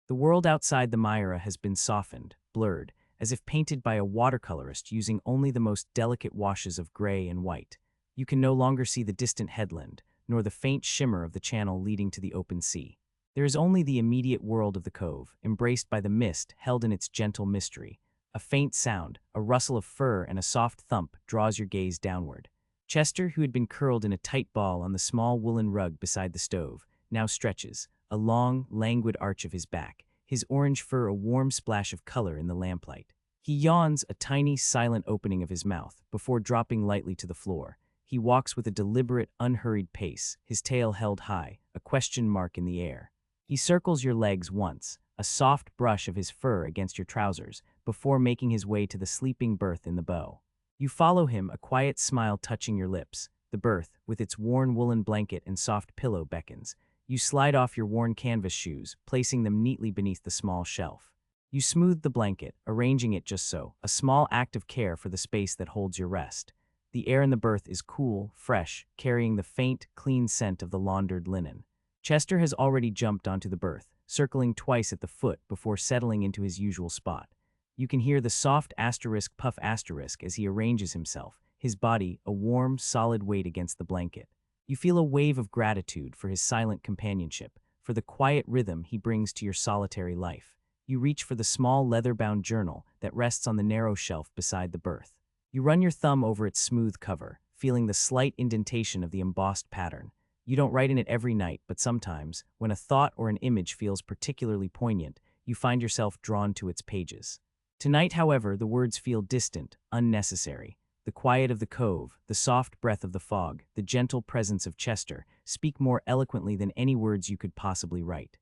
The world outside the Myra has been softened, blurred, as if painted by a watercolorist using only the most delicate washes of gray and white. You can no longer see the distant headland, nor the faint shimmer of the channel leading to the open sea. There is only the immediate world of the cove, embraced by the mist held in its gentle mystery. A faint sound, a rustle of fur and a soft thump draws your gaze downward. Chester, who had been curled in a tight ball on the small woolen rug beside the stove, now stretches, a long, languid arch of his back, his orange fur a warm splash of color in the lamplight. He yawns, a tiny, silent opening of his mouth, before dropping lightly to the floor. He walks with a deliberate, unhurried pace, his tail held high, a question mark in the air. He circles your legs once, a soft brush of his fur against your trousers, before making his way to the sleeping berth in the bow. You follow him, a quiet smile touching your lips. The berth, with its worn woolen blanket and soft pillow, beckons. You slide off your worn canvas shoes, placing them neatly beneath the small shelf. You smooth the blanket, arranging it just so, a small act of care for the space that holds your rest. The air in the berth is cool, fresh, carrying the faint, clean scent of the laundered linen. Chester has already jumped onto the berth, circling twice at the foot before settling into his usual spot. You can hear the soft asterisk puff asterisk as he arranges himself, his body a warm, solid weight against the blanket. You feel a wave of gratitude for his silent companionship, for the quiet rhythm he brings to your solitary life. You reach for the small leather-bound journal that rests on the narrow shelf beside the berth. You run your thumb over its smooth cover, feeling the slight indentation of the embossed pattern. You don't write in it every night, but sometimes, when a thought or an image feels particularly poignant, you find yourself drawn to its pages. Tonight, however, the words feel distant, unnecessary. The quiet of the cove, the soft breath of the fog, the gentle presence of Chester speak more eloquently than any words you could possibly write.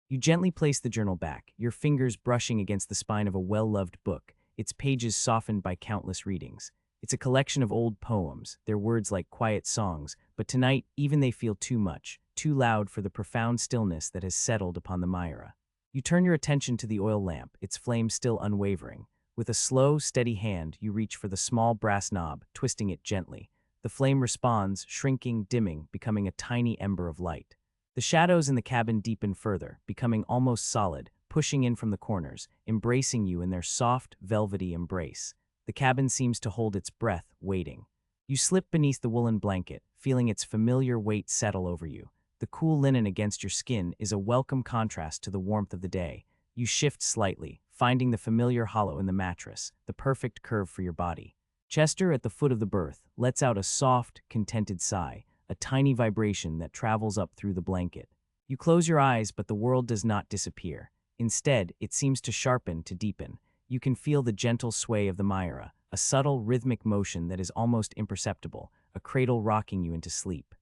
You gently place the journal back, your fingers brushing against the spine of a well-loved book, its pages softened by countless readings. It's a collection of old poems, their words like quiet songs, but tonight even they feel too much, too loud for the profound stillness that has settled upon the Myra. You turn your attention to the oil lamp, its flame still unwavering. With a slow, steady hand, you reach for the small brass knob, twisting it gently. The flame responds, shrinking, dimming, becoming a tiny ember of light. The shadows in the cabin deepen further, becoming almost solid, pushing in from the corners, embracing you in their soft, velvety embrace. The cabin seems to hold its breath, waiting. You slip beneath the woolen blanket, feeling its familiar weight settle over you. The cool linen against your skin is a welcome contrast to the warmth of the day. You shift slightly, finding the familiar hollow in the mattress, the perfect curve for your body. Chester, at the foot of the berth, lets out a soft, contented sigh, a tiny vibration that travels up through the blanket. You close your eyes, but the world does not disappear. Instead, it seems to sharpen, to deepen. You can feel the gentle sway of the Myra, a subtle, rhythmic motion that is almost imperceptible, a cradle rocking you into sleep.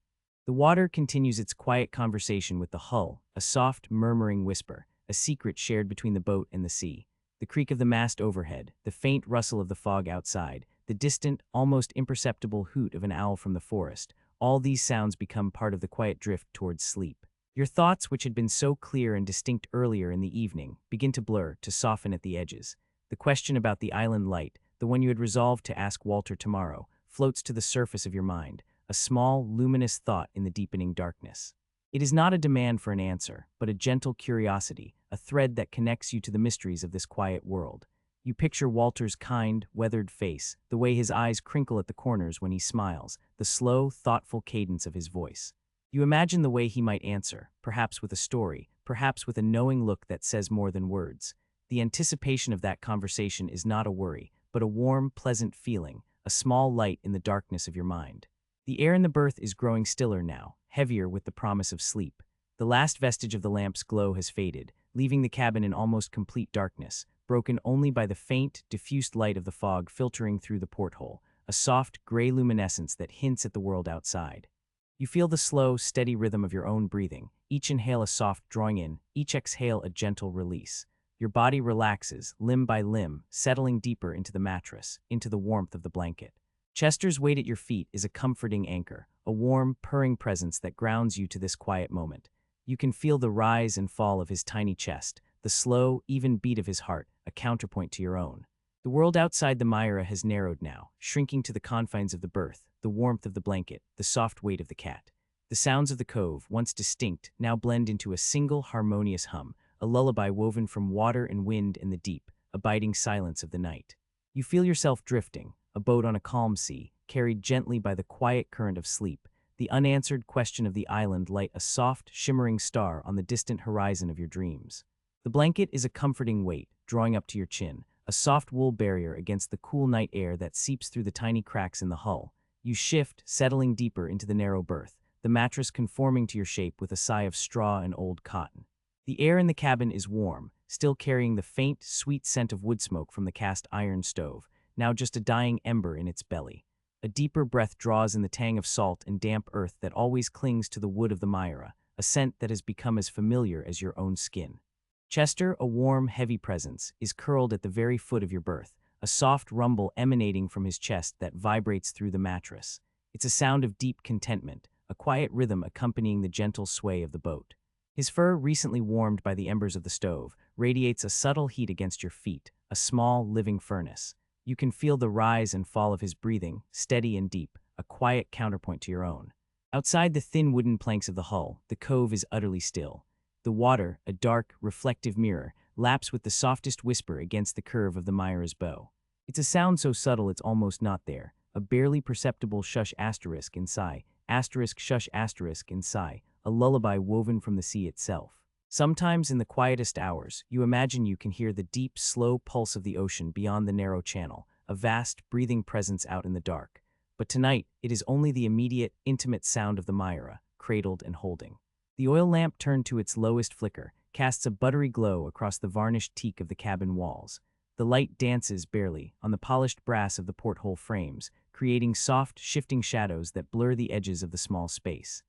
The water continues its quiet conversation with the hull, a soft, murmuring whisper, a secret shared between the boat and the sea. The creak of the mast overhead, the faint rustle of the fog outside, the distant, almost imperceptible hoot of an owl from the forest, all these sounds become part of the quiet drift towards sleep. Your thoughts, which had been so clear and distinct earlier in the evening, begin to blur, to soften at the edges. The question about the island light, the one you had resolved to ask Walter tomorrow, floats to the surface of your mind, a small, luminous thought in the deepening darkness. It is not a demand for an answer, but a gentle curiosity, a thread that connects you to the mysteries of this quiet world. You picture Walter's kind, weathered face, the way his eyes crinkle at the corners when he smiles, the slow, thoughtful cadence of his voice. You imagine the way he might answer, perhaps with a story, perhaps with a knowing look that says more than words. The anticipation of that conversation is not a worry, but a warm, pleasant feeling, a small light in the darkness of your mind. The air in the berth is growing stiller now, heavier with the promise of sleep. The last vestige of the lamp's glow has faded, leaving the cabin in almost complete darkness, broken only by the faint, diffused light of the fog filtering through the porthole, a soft, gray luminescence that hints at the world outside. You feel the slow, steady rhythm of your own breathing, each inhale a soft drawing in, each exhale a gentle release. Your body relaxes, limb by limb, settling deeper into the mattress, into the warmth of the blanket. Chester's weight at your feet is a comforting anchor, a warm, purring presence that grounds you to this quiet moment. You can feel the rise and fall of his tiny chest, the slow, even beat of his heart, a counterpoint to your own. The world outside the Myra has narrowed now, shrinking to the confines of the berth, the warmth of the blanket, the soft weight of the cat. The sounds of the cove, once distinct, now blend into a single harmonious hum, a lullaby woven from water and wind and the deep, abiding silence of the night. You feel yourself drifting, a boat on a calm sea, carried gently by the quiet current of sleep. The unanswered question of the island light a soft, shimmering star on the distant horizon of your dreams. The blanket is a comforting weight, drawing up to your chin, a soft wool barrier against the cool night air that seeps through the tiny cracks in the hull. You shift, settling deeper into the narrow berth, the mattress conforming to your shape with a sigh of straw and old cotton. The air in the cabin is warm, still carrying the faint, sweet scent of wood smoke from the cast iron stove, now just a dying ember in its belly. A deeper breath draws in the tang of salt and damp earth that always clings to the wood of the Myra, a scent that has become as familiar as your own skin. Chester, a warm, heavy presence, is curled at the very foot of your berth, a soft rumble emanating from his chest that vibrates through the mattress. It's a sound of deep contentment, a quiet rhythm accompanying the gentle sway of the boat. His fur, recently warmed by the embers of the stove, radiates a subtle heat against your feet, a small, living furnace. You can feel the rise and fall of his breathing, steady and deep, a quiet counterpoint to your own. Outside the thin wooden planks of the hull, the cove is utterly still. The water, a dark, reflective mirror, laps with the softest whisper against the curve of the Myra's bow. It's a sound so subtle it's almost not there, a barely perceptible shush asterisk in sigh, asterisk shush asterisk in sigh, a lullaby woven from the sea itself. Sometimes in the quietest hours, you imagine you can hear the deep, slow pulse of the ocean beyond the narrow channel, a vast, breathing presence out in the dark. But tonight, it is only the immediate, intimate sound of the Myra, cradled and holding. The oil lamp, turned to its lowest flicker, casts a buttery glow across the varnished teak of the cabin walls. The light dances barely on the polished brass of the porthole frames, creating soft, shifting shadows that blur the edges of the small space.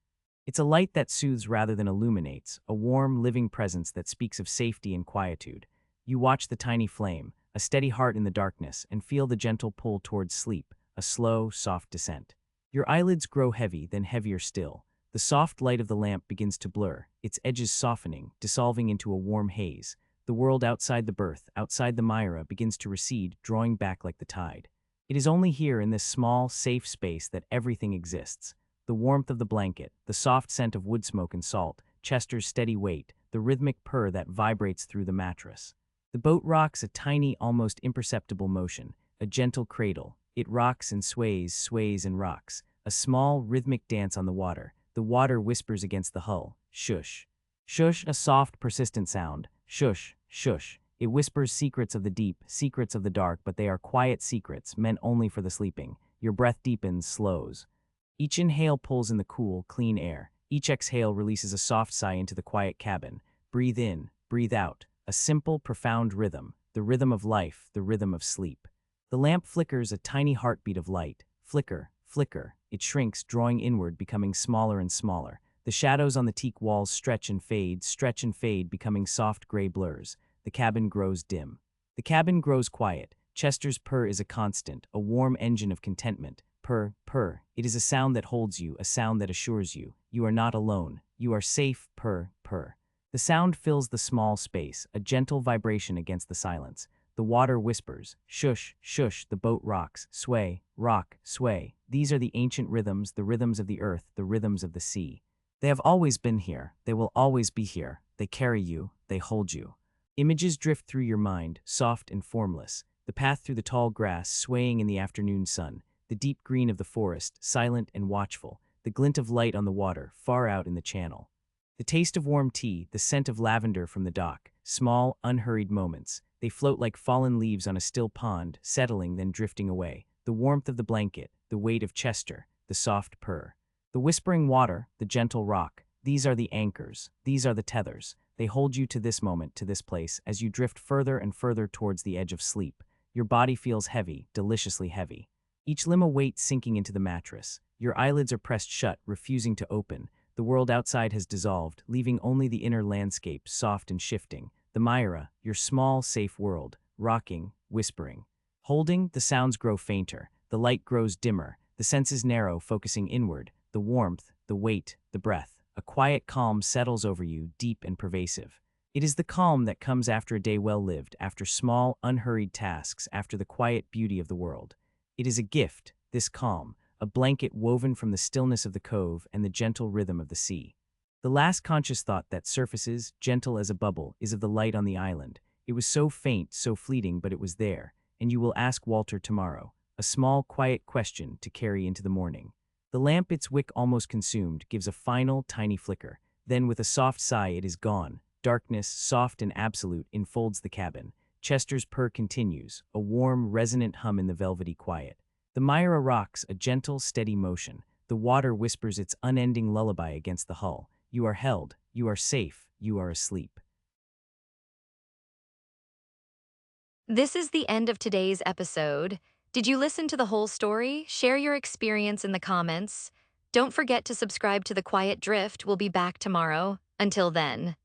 It's a light that soothes rather than illuminates, a warm, living presence that speaks of safety and quietude. You watch the tiny flame, a steady heart in the darkness, and feel the gentle pull towards sleep, a slow, soft descent. Your eyelids grow heavy, then heavier still. The soft light of the lamp begins to blur, its edges softening, dissolving into a warm haze. The world outside the berth, outside the Myra, begins to recede, drawing back like the tide. It is only here in this small, safe space that everything exists. The warmth of the blanket, the soft scent of wood smoke and salt, Chester's steady weight, the rhythmic purr that vibrates through the mattress. The boat rocks a tiny, almost imperceptible motion, a gentle cradle. It rocks and sways, sways and rocks, a small, rhythmic dance on the water. The water whispers against the hull, shush. Shush, a soft, persistent sound. Shush, shush. It whispers secrets of the deep, secrets of the dark, but they are quiet secrets, meant only for the sleeping. Your breath deepens, slows. Each inhale pulls in the cool, clean air. Each exhale releases a soft sigh into the quiet cabin. Breathe in, breathe out. A simple, profound rhythm. The rhythm of life, the rhythm of sleep. The lamp flickers, a tiny heartbeat of light. Flicker, flicker. It shrinks, drawing inward, becoming smaller and smaller. The shadows on the teak walls stretch and fade, becoming soft gray blurs. The cabin grows dim. The cabin grows quiet. Chester's purr is a constant, a warm engine of contentment. Purr, purr. It is a sound that holds you, a sound that assures you. You are not alone. You are safe. Purr, purr. The sound fills the small space, a gentle vibration against the silence. The water whispers, shush, shush. The boat rocks, sway, rock, sway. These are the ancient rhythms, the rhythms of the earth, the rhythms of the sea. They have always been here. They will always be here. They carry you. They hold you. Images drift through your mind, soft and formless. The path through the tall grass, swaying in the afternoon sun. The deep green of the forest, silent and watchful. The glint of light on the water, far out in the channel. The taste of warm tea, the scent of lavender from the dock. Small, unhurried moments. They float like fallen leaves on a still pond, settling then drifting away. The warmth of the blanket, the weight of Chester, the soft purr. The whispering water, the gentle rock. These are the anchors. These are the tethers. They hold you to this moment, to this place, as you drift further and further towards the edge of sleep. Your body feels heavy, deliciously heavy. Each limb a weight sinking into the mattress. Your eyelids are pressed shut, refusing to open. The world outside has dissolved, leaving only the inner landscape, soft and shifting. The Myra, your small, safe world, rocking, whispering. Holding, the sounds grow fainter. The light grows dimmer. The senses narrow, focusing inward. The warmth, the weight, the breath. A quiet calm settles over you, deep and pervasive. It is the calm that comes after a day well lived, after small, unhurried tasks, after the quiet beauty of the world. It is a gift, this calm, a blanket woven from the stillness of the cove and the gentle rhythm of the sea. The last conscious thought that surfaces, gentle as a bubble, is of the light on the island. It was so faint, so fleeting, but it was there, and you will ask Walter tomorrow, a small, quiet question to carry into the morning. The lamp, its wick almost consumed, gives a final, tiny flicker. Then with a soft sigh it is gone. Darkness, soft and absolute, enfolds the cabin. Chester's purr continues, a warm, resonant hum in the velvety quiet. The Myra rocks, a gentle, steady motion. The water whispers its unending lullaby against the hull. You are held, you are safe, you are asleep. This is the end of today's episode. Did you listen to the whole story? Share your experience in the comments. Don't forget to subscribe to The Quiet Drift. We'll be back tomorrow. Until then.